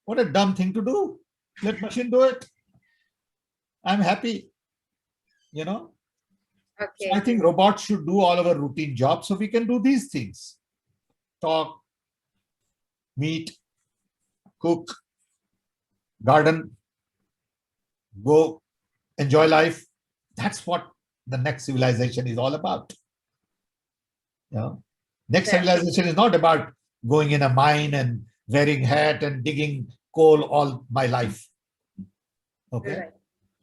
what a dumb thing to do. Let machine do it. I'm happy, Okay. So I think robots should do all our routine jobs so we can do these things. Talk, meet, cook, garden, go, enjoy life. That's what the next civilization is all about. Next civilization is not about going in a mine and wearing hat and digging coal all my life. Okay. Right.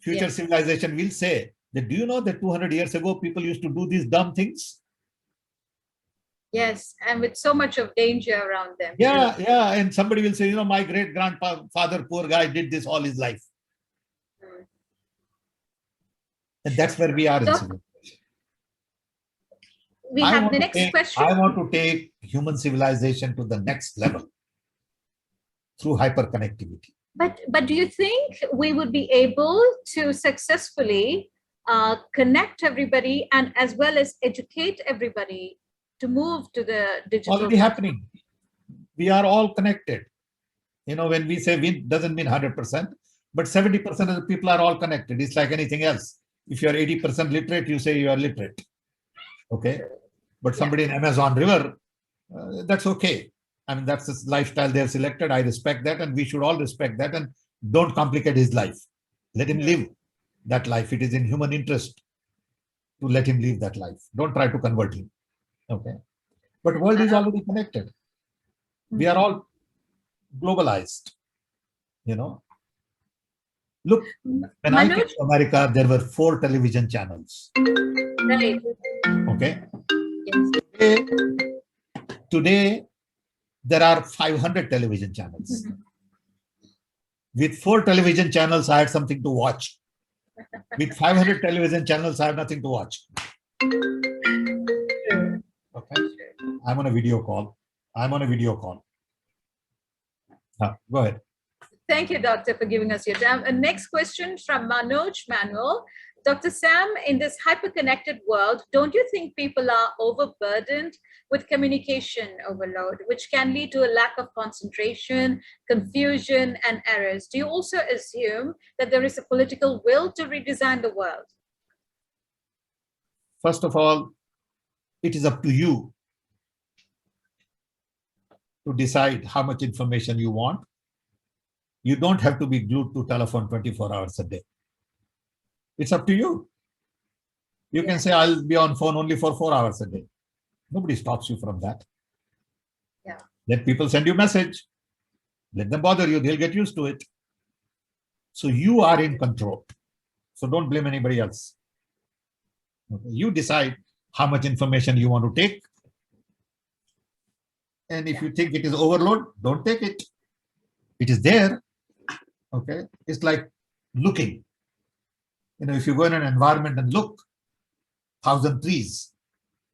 Future civilization will say that, do you know that 200 years ago, people used to do these dumb things? Yes, and with so much of danger around them. Yeah, yeah. And somebody will say, my great-grandfather, poor guy, did this all his life. And that's where we are in civilization. We have the next question. I want to take human civilization to the next level through hyperconnectivity. But do you think we would be able to successfully connect everybody and as well as educate everybody to move to the digital? Already happening. We are all connected. When we say we, doesn't mean 100%, but 70% of the people are all connected. It's like anything else. If you are 80% literate, you say you are literate. Okay. But somebody in Amazon River, that's okay. I mean, that's the lifestyle they've selected. I respect that, and we should all respect that, and don't complicate his life. Let him live that life. It is in human interest to let him live that life. Don't try to convert him. Okay. But world is already connected. We are all globalized. Look, when I came to America, there were 4 television channels. Right. Okay. Yes. Today, there are 500 television channels. With 4 television channels, I had something to watch. With 500 television channels, I have nothing to watch. Okay. I'm on a video call. Go ahead. Thank you, Doctor, for giving us your time. And next question from Manoj Manuel. Dr. Sam, in this hyper-connected world, don't you think people are overburdened with communication overload, which can lead to a lack of concentration, confusion, and errors? Do you also assume that there is a political will to redesign the world? First of all, it is up to you to decide how much information you want. You don't have to be glued to telephone 24 hours a day. It's up to you. You can say, I'll be on phone only for 4 hours a day. Nobody stops you from that. Yeah. Let people send you message. Let them bother you. They'll get used to it. So you are in control. So don't blame anybody else. Okay. You decide how much information you want to take. And if you think it is overload, don't take it. It is there. Okay. It's like looking. If you go in an environment and look, 1,000 trees,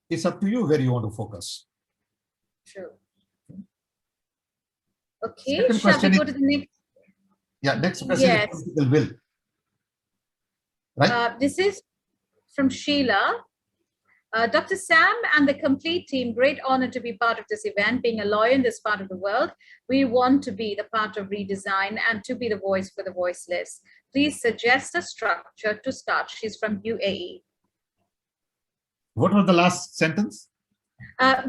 it's up to you where you want to focus. True. Okay, shall we go to the next? Yeah, next question is political will. Right? This is from Sheila. Dr. Sam and the complete team, great honor to be part of this event. Being a lawyer in this part of the world, we want to be the part of redesign and to be the voice for the voiceless. Please suggest a structure to start. She's from UAE. What was the last sentence?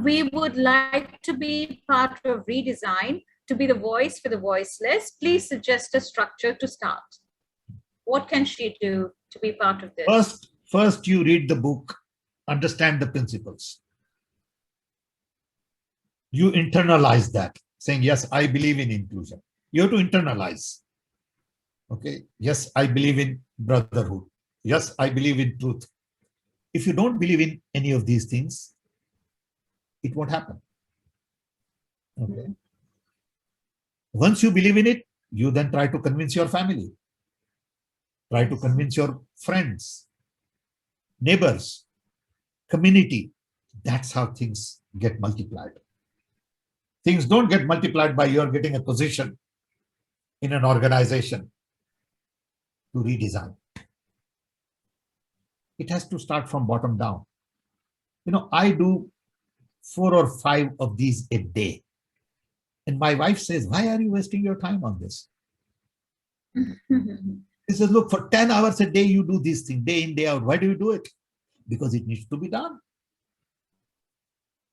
We would like to be part of redesign, to be the voice for the voiceless. Please suggest a structure to start. What can she do to be part of this? First you read the book, understand the principles. You internalize that, saying, yes, I believe in inclusion. You have to internalize. Okay. Yes, I believe in brotherhood. Yes, I believe in truth. If you don't believe in any of these things, it won't happen. Okay. Once you believe in it, you then try to convince your family, try to convince your friends, neighbors, community. That's how things get multiplied. Things don't get multiplied by your getting a position in an organization to redesign. It has to start from bottom down. I do 4 or 5 of these a day. And my wife says, why are you wasting your time on this? He says, look, for 10 hours a day, you do this thing day in, day out. Why do you do it? Because it needs to be done.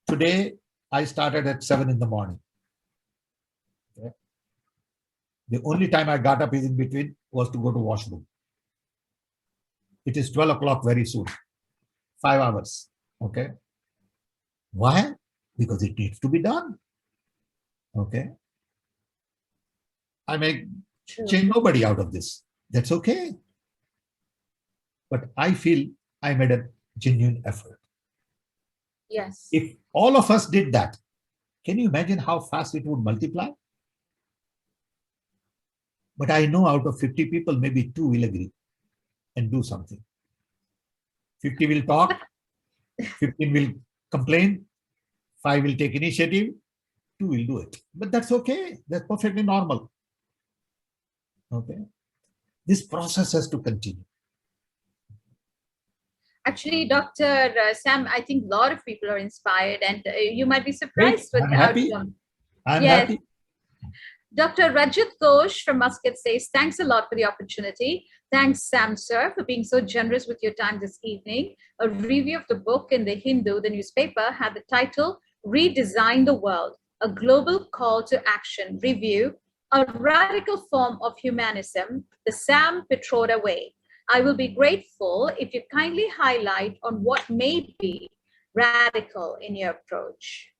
Today, I started at 7 in the morning. Okay. The only time I got up is in between was to go to washroom. It is 12 o'clock very soon. 5 hours. Okay. Why? Because it needs to be done. Okay. I may change nobody out of this. That's okay. But I feel I made a genuine effort. Yes. If all of us did that, can you imagine how fast it would multiply? But I know out of 50 people, maybe 2 will agree and do something. 50 will talk, 15 will complain, 5 will take initiative, 2 will do it. But that's okay. That's perfectly normal. Okay. This process has to continue. Actually, Dr. Sam, I think a lot of people are inspired, and you might be surprised with I'm the happy. outcome. I'm Yes. happy. Dr. Rajat Ghosh from Muscat says, thanks a lot for the opportunity. Thanks, Sam, sir, for being so generous with your time this evening. A review of the book in the Hindu, the newspaper, had the title, Redesign the World, a global call to action review, a radical form of humanism, the Sam Pitroda way. I will be grateful if you kindly highlight on what may be radical in your approach.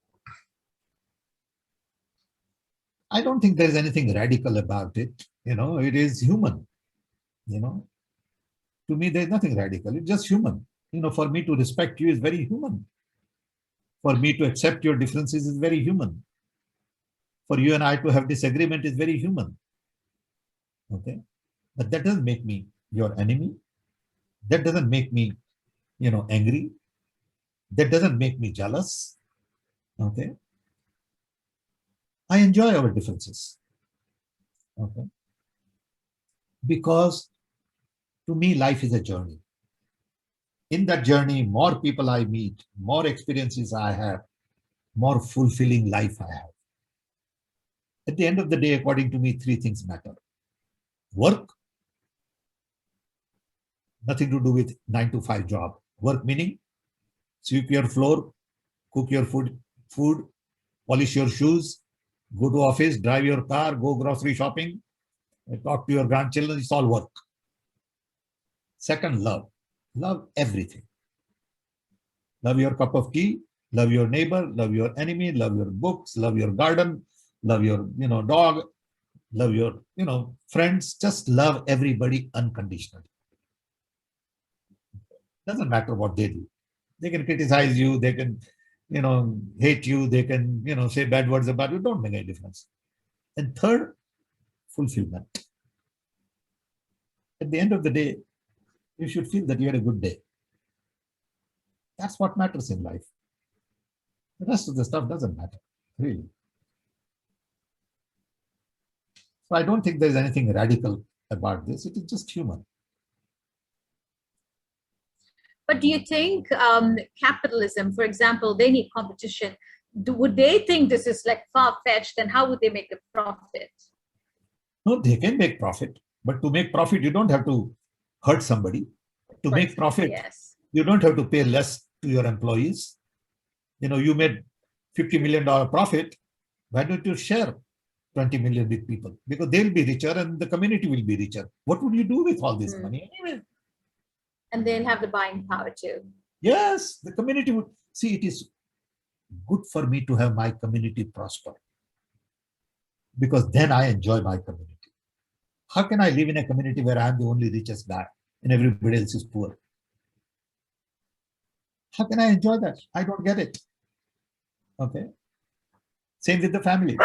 I don't think there's anything radical about it. It is human. To me, there's nothing radical. It's just human. For me to respect you is very human. For me to accept your differences is very human. For you and I to have disagreement is very human. Okay. But that doesn't make me your enemy. That doesn't make me, angry. That doesn't make me jealous. Okay. I enjoy our differences. Okay. Because to me, life is a journey. In that journey, more people I meet, more experiences I have, more fulfilling life I have. At the end of the day, according to me, 3 things matter. Work, nothing to do with 9 to 5 job. Work meaning sweep your floor, cook your food, polish your shoes, go to office, drive your car, go grocery shopping, talk to your grandchildren. It's all work. Second, love. Love everything. Love your cup of tea, love your neighbor, love your enemy, love your books, love your garden, love your dog, love your friends. Just love everybody unconditionally. Doesn't matter what they do. They can criticize you, they can hate you, they can say bad words about you. Don't make any difference. And third, fulfillment. At the end of the day, you should feel that you had a good day. That's what matters in life. The rest of the stuff doesn't matter, really. So I don't think there's anything radical about this. It is just human. But do you think capitalism, for example, they need competition? Would they think this is like far-fetched, and how would they make a profit? No, they can make profit. But to make profit, you don't have to hurt somebody. To make profit, yes, you don't have to pay less to your employees. You made $50 million profit. Why don't you share 20 million with people? Because they'll be richer and the community will be richer. What would you do with all this money anyway? And they'll have the buying power too. Yes, the community would. See, it is good for me to have my community prosper. Because then I enjoy my community. How can I live in a community where I'm the only richest guy and everybody else is poor? How can I enjoy that? I don't get it. Okay. Same with the family.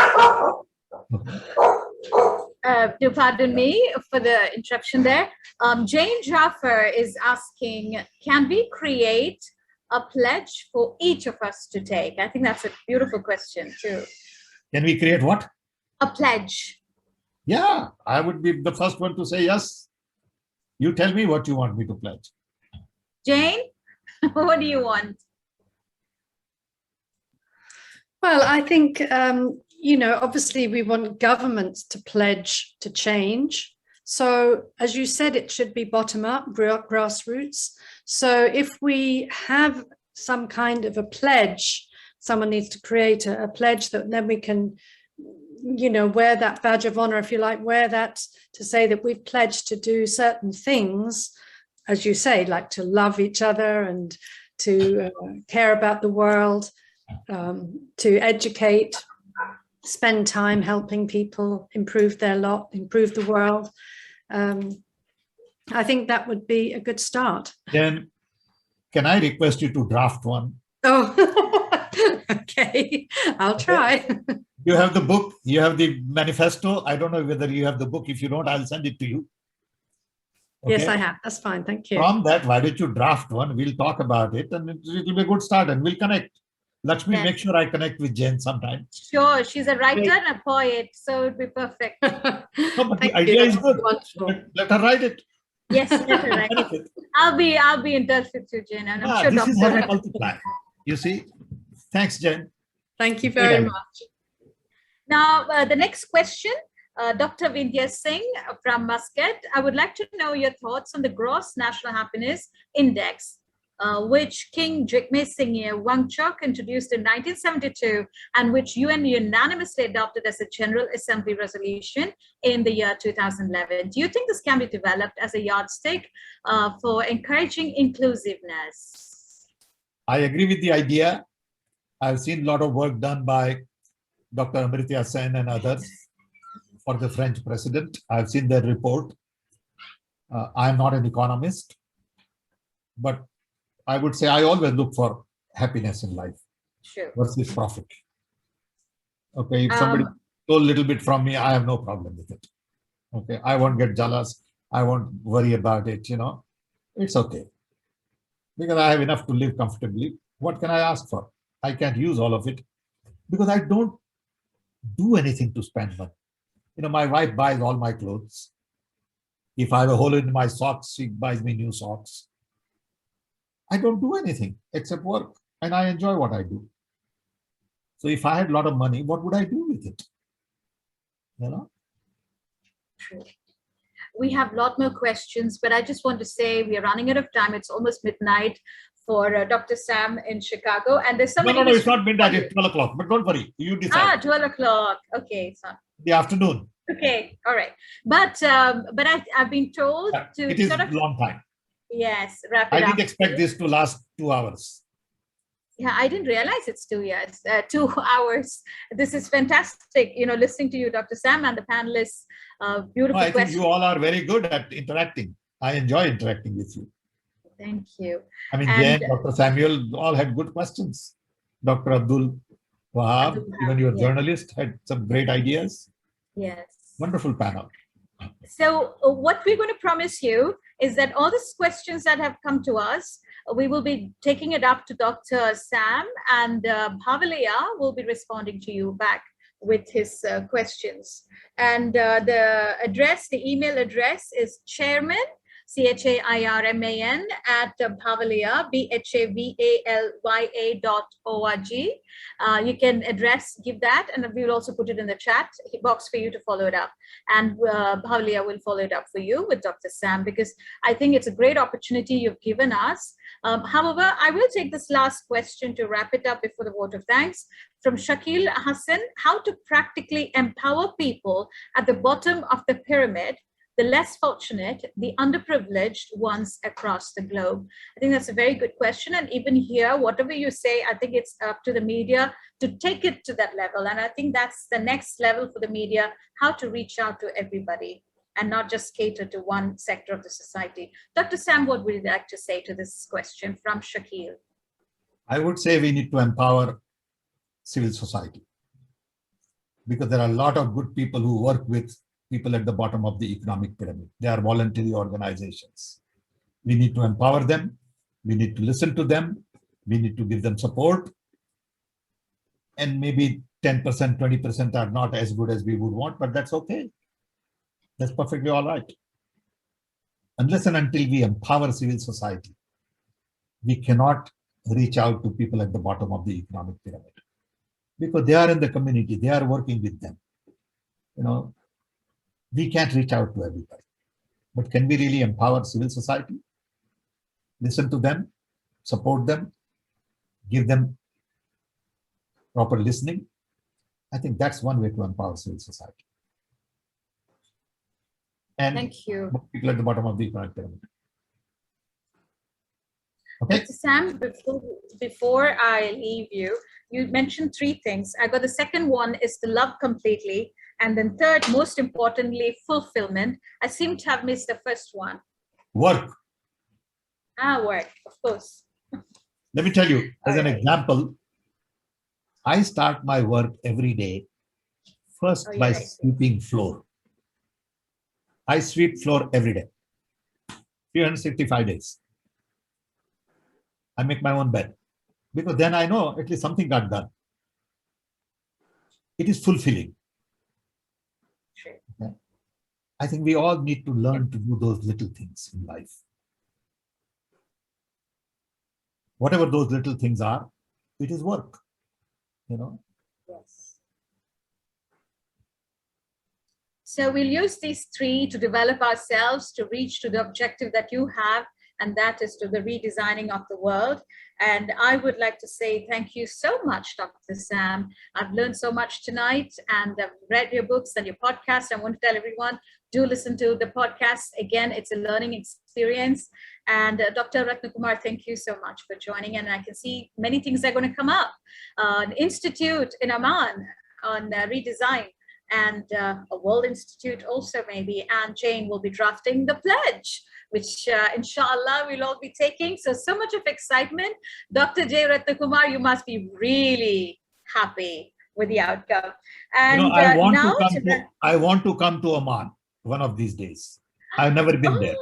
Do pardon me for the interruption there. Jane Jaffer is asking, can we create a pledge for each of us to take? I think that's a beautiful question too. Can we create what? A pledge. Yeah, I would be the first one to say yes. You tell me what you want me to pledge. Jane, what do you want? Well, I think, you know, obviously we want governments to pledge to change. So as you said, it should be bottom up, grassroots. So if we have some kind of a pledge, someone needs to create a pledge that then we can, you know, wear that badge of honor, if you like, wear that to say that we've pledged to do certain things, as you say, like to love each other and to care about the world, to educate, spend time helping people improve their lot, improve the world. I think that would be a good start. Then can I request you to draft one? Oh, okay, I'll try. You have the book, you have the manifesto. I don't know whether you have the book. If you don't, I'll send it to you. Okay? Yes, I have. That's fine. Thank you. From that, why don't you draft one? We'll talk about it and it'll be a good start and we'll connect. Lakshmi, Yes. make sure I connect with Jen sometime. Sure, she's a writer and a poet, so it'd be perfect. No, but the Thank idea you. is good. Wonderful. Let her write it. Yes, that's right. Benefit. I'll be in touch with you, Jen, and I'm sure This is how we Dr. multiply. You see? Thanks, Jen. Thank you very Good. much. Now, the next question, Dr. Vindya Singh from Muscat. I would like to know your thoughts on the Gross National Happiness Index, which King Jigme Singh Wangchuk introduced in 1972 and which UN unanimously adopted as a General Assembly resolution in the year 2011. Do you think this can be developed as a yardstick for encouraging inclusiveness? I agree with the idea. I've seen a lot of work done by Dr. Amartya Sen and others for the French president. I've seen their report. I'm not an economist, but I would say I always look for happiness in life Sure. versus profit. Okay, if somebody stole a little bit from me, I have no problem with it. Okay, I won't get jealous. I won't worry about it, you know. It's okay. Because I have enough to live comfortably. What can I ask for? I can't use all of it because I don't do anything to spend money. You know, my wife buys all my clothes. If I have a hole in my socks, she buys me new socks. I don't do anything except work and I enjoy what I do. So if I had a lot of money, what would I do with it? You know? True. We have a lot more questions, but I just want to say we are running out of time. It's almost midnight for Dr. Sam in Chicago. And there's so many. No, it's not midnight, it's 12 o'clock, but don't worry, you decide. 12 o'clock. Okay, it's not. The afternoon. Okay, all right. But I've been told to it is sort of a long time. Yes, wrap it I up. didn't expect this to last 2 hours. Yeah, I didn't realize it's 2 years, 2 hours. This is fantastic, you know, listening to you, Dr. Sam, and the panelists. Beautiful I think questions. you all are very good at interacting. I enjoy interacting with you. Thank you. I mean, And- Jen, Dr. Samuel all had good questions. Dr. Abdul, Wahab, Abdul, even your yeah. journalist had some great ideas. Yes. Wonderful panel. So what we're going to promise you is that all these questions that have come to us, we will be taking it up to Dr. Sam, and Bhavalaya will be responding to you back with his questions. And the email address is chairman, chairman @Bhavalaya, BHAVALYA.org. You can give that, and we will also put it in the chat box for you to follow it up. And Bhavalaya will follow it up for you with Dr. Sam, because I think it's a great opportunity you've given us. However, I will take this last question to wrap it up before the vote of thanks from Shakil Hassan: how to practically empower people at the bottom of the pyramid, the less fortunate, the underprivileged ones across the globe? I think that's a very good question. And even here, whatever you say, I think it's up to the media to take it to that level. And I think that's the next level for the media, how to reach out to everybody and not just cater to one sector of the society. Dr. Sam, what would you like to say to this question from Shakil? I would say we need to empower civil society. because there are a lot of good people who work with people at the bottom of the economic pyramid. They are voluntary organizations. We need to empower them. We need to listen to them. We need to give them support. And maybe 10%, 20% are not as good as we would want, but that's okay. That's perfectly all right. Unless and until we empower civil society, we cannot reach out to people at the bottom of the economic pyramid, because they are in the community, they are working with them. We can't reach out to everybody. But can we really empower civil society? Listen to them, support them, give them proper listening. I think that's one way to empower civil society. And thank you. People at the bottom of the economic pyramid. Okay. Dr. Sam, before I leave you, you mentioned three things. I got the second one is to love completely. And then third, most importantly, fulfillment. I seem to have missed the first one. Work. Work, of course. Let me tell you, as an example, I start my work every day first by sweeping floor. I sweep floor every day, 365 days. I make my own bed, because then I know at least something got done. It is fulfilling. Okay? I think we all need to learn to do those little things in life. Whatever those little things are, it is work, Yes. So we'll use these three to develop ourselves to reach to the objective that you have, and that is to the redesigning of the world. And I would like to say thank you so much, Dr. Sam. I've learned so much tonight, and I've read your books and your podcast. I want to tell everyone, do listen to the podcast. Again, it's a learning experience. And Dr. Retnakumar, thank you so much for joining. And I can see many things are going to come up. An institute in Oman on redesign, and a World Institute also maybe. And Jane will be drafting the pledge, which inshallah we'll all be taking. So much of excitement. Dr. J. Retnakumar, you must be really happy with the outcome. And I want to come to Oman one of these days. I've never been there.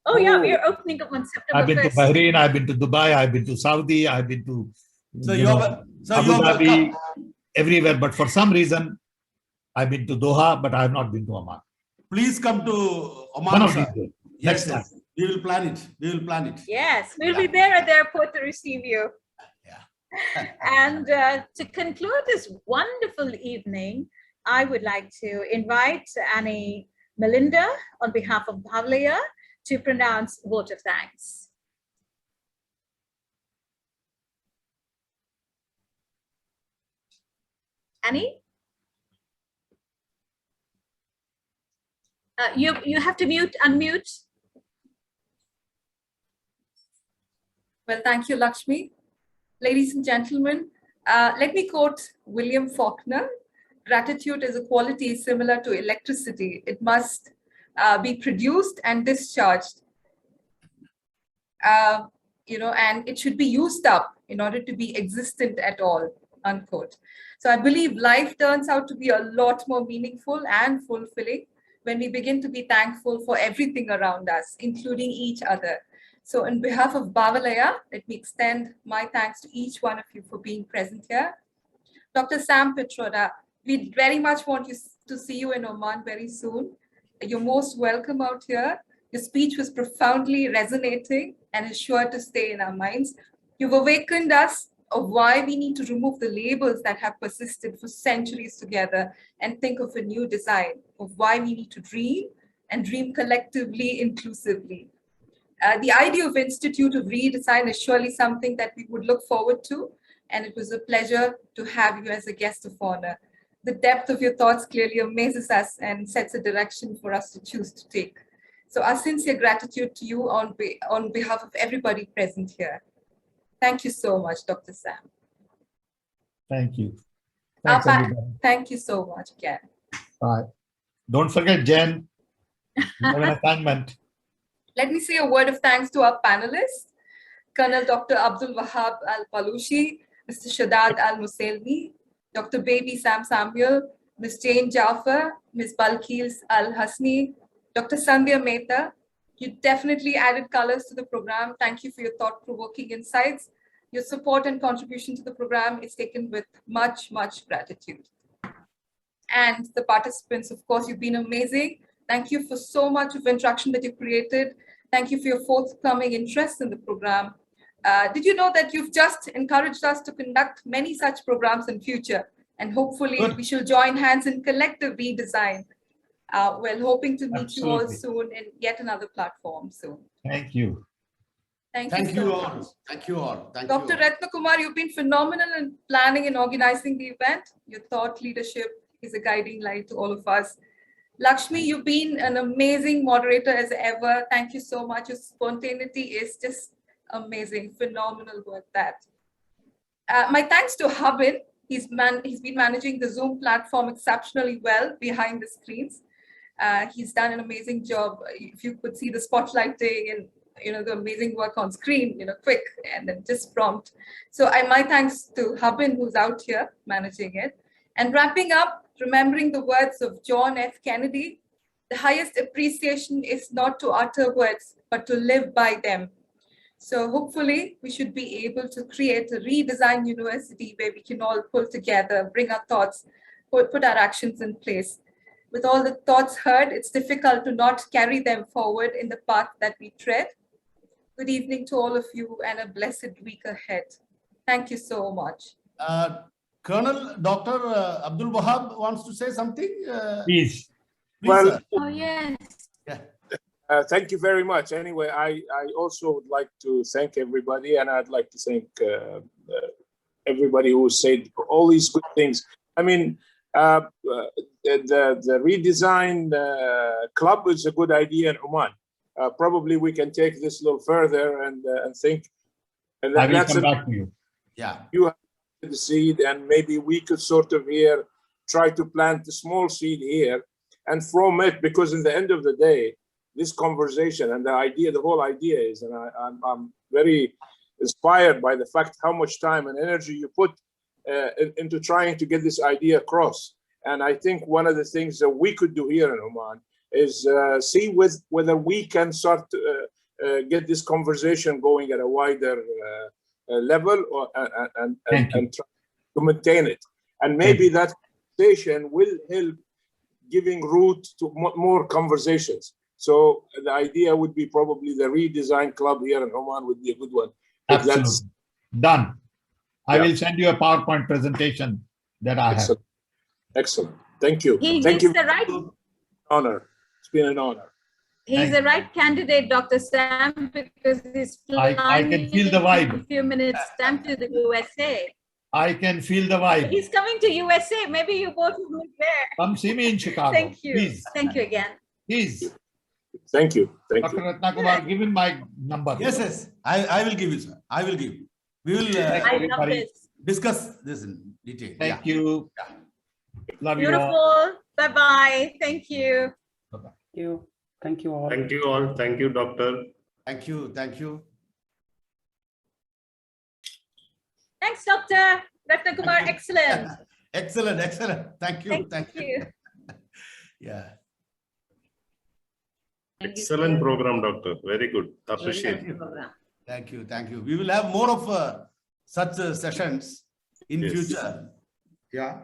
Oh yeah, we are opening up on September 1st. I've been to Bahrain, I've been to Dubai, I've been to Saudi, I've been to Abu Dhabi, everywhere. But for some reason, I've been to Doha, but I have not been to Oman. Please come to Oman. One of these days. Yes, yes. We will plan it. We will plan it. Yes, we'll be there at the airport to receive you. Yeah. And to conclude this wonderful evening, I would like to invite Annie Melinda on behalf of Bhavalaya to pronounce vote of thanks. Annie? You have to unmute. Well, thank you, Lakshmi. Ladies and gentlemen, let me quote William Faulkner. Gratitude is a quality similar to electricity. It must be produced and discharged, and it should be used up in order to be existent at all, unquote. So I believe life turns out to be a lot more meaningful and fulfilling when we begin to be thankful for everything around us, including each other. So on behalf of Bhavalaya, let me extend my thanks to each one of you for being present here. Dr. Sam Pitroda, we very much want to see you in Oman very soon. You're most welcome out here. Your speech was profoundly resonating and is sure to stay in our minds. You've awakened us of why we need to remove the labels that have persisted for centuries together and think of a new design, of why we need to dream and dream collectively, inclusively. The idea of Institute of Redesign is surely something that we would look forward to, and it was a pleasure to have you as a guest of honor. The depth of your thoughts clearly amazes us and sets a direction for us to choose to take. So our sincere gratitude to you on behalf of everybody present here. Thank you so much, Dr. Sam. Thank you. Thanks, thank you so much again. Bye. Don't forget, Jen, you have an assignment. Let me say a word of thanks to our panelists, Colonel Dr. Abdul Wahab al-Balushi, Mr. Shaddad al-Musalmy, Dr. Baby Sam Samuel, Ms. Jane Jaffer, Ms. Balqees Al-Hassani, Dr. Sandhya Mehta. You definitely added colors to the program. Thank you for your thought-provoking insights. Your support and contribution to the program is taken with much, much gratitude. And the participants, of course, you've been amazing. Thank you for so much of interaction that you created. Thank you for your forthcoming interest in the program. Did you know that you've just encouraged us to conduct many such programs in future? And hopefully we shall join hands in collective redesign. We're hoping to meet you all soon in yet another platform soon. Thank you. Thank you all. much. Thank you all. Thank Dr. you all. Retnakumar, you've been phenomenal in planning and organizing the event. Your thought leadership is a guiding light to all of us. Lakshmi, you've been an amazing moderator as ever. Thank you so much. Your spontaneity is just amazing, phenomenal work that. My thanks to Habin. He's been managing the Zoom platform exceptionally well behind the screens. He's done an amazing job. If you could see the spotlighting and the amazing work on screen, quick and then just prompt. So my thanks to Habin, who's out here managing it. And wrapping up, remembering the words of John F. Kennedy, the highest appreciation is not to utter words, but to live by them. So hopefully we should be able to create a redesign university where we can all pull together, bring our thoughts, put our actions in place. With all the thoughts heard, it's difficult to not carry them forward in the path that we tread. Good evening to all of you and a blessed week ahead. Thank you so much. Colonel Dr. Abdul Wahab wants to say something. Please. Well, sir. Oh, yes. Yeah. Thank you very much. Anyway, I also would like to thank everybody, and I'd like to thank everybody who said all these good things. I mean, the redesign club is a good idea in Oman. Probably we can take this a little further and think. And I will come back to you. Yeah. You have the seed, and maybe we could sort of here try to plant a small seed here, and from it, because in the end of the day, this conversation and the whole idea is, and I'm very inspired by the fact how much time and energy you put into trying to get this idea across. And I think one of the things that we could do here in Oman is see whether we can start to get this conversation going at a wider level and try to maintain it. And maybe that conversation will help giving root to more conversations. So the idea would be probably the redesign club here in Oman would be a good one. Absolutely. Done. I Yeah. will send you a PowerPoint presentation that I have. Excellent. Thank you. He's Thank you. the right. Honor. It's been an honor. He's the right candidate, Dr. Sam, because he's flying I can feel the vibe. in a few minutes time to the USA. I can feel the vibe. He's coming to USA. Maybe you both will meet there. Come see me in Chicago. Thank you. Please. Thank you again. Please. Thank you. Thank Dr. you. Ratnakumar, give him my number. Yes. I will give you, sir. I will give you. We will I love this. discuss this in detail. Thank you. Yeah. Love you all. Beautiful. Bye-bye. Thank you. Bye-bye. Thank you all. Thank you all. Thank you, Doctor. Thank you. Thank you. Thanks, Dr. Retnakumar. Thank you. Excellent. Excellent. Excellent. Thank you. Thank you. Yeah. Excellent program, Doctor. Very good. Appreciate it. Thank you. Thank you. We will have more of such sessions in Yes. future. Yeah.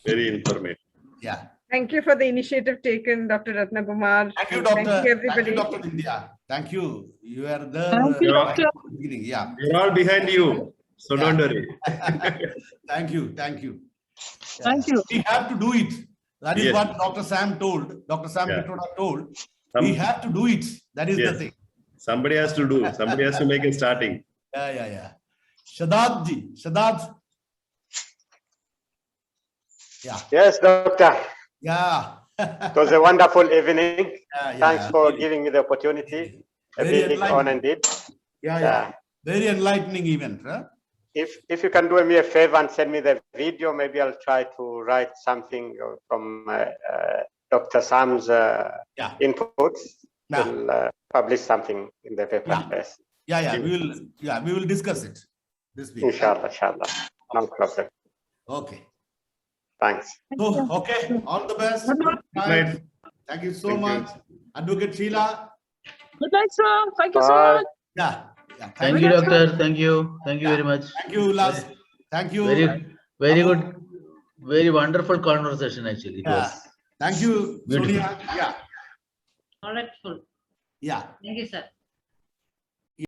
Very informative. Yeah. Thank you for the initiative taken, Dr. Ratnakumar. Thank you, Doctor. Thank you, everybody. Thank you, Dr. India. Thank you. You are the Thank you, Doctor. beginning. Yeah. We're all behind you. So don't worry. Thank you. Thank you. Yeah. Thank you. We have to do it. That is Yes. what Dr. Sam told. Dr. Sam Yeah. Pitroda told. We have to do it. That is the Yes. thing. Somebody has to do. Somebody has to make a starting. Yeah. Shaddad ji. Shaddad. Yeah. Yes, Doctor. Yeah. It was a wonderful evening. Yeah. Thanks for giving me the opportunity. A Very big honor indeed. Yeah. Very enlightening event. Huh? If you can do me a favor and send me the video, maybe I'll try to write something from Dr. Sam's inputs. Yeah. We'll publish something in the paper. Yeah. We will discuss it this week. Inshallah. No problem. Okay. Thanks. So, okay, all the best. Good night. Thank you so Thank you. much. Advocate Sheila. Good night, sir. Thank you so Bye. much. Yeah. Thank you, doctor. Thank you. Thank you Yeah. very much. Thank you, Ulas. Thank you. Very good. Very wonderful conversation, actually. It was. Thank you, Beautiful. Sonia. Yeah. All right, full. Yeah. Thank you, sir.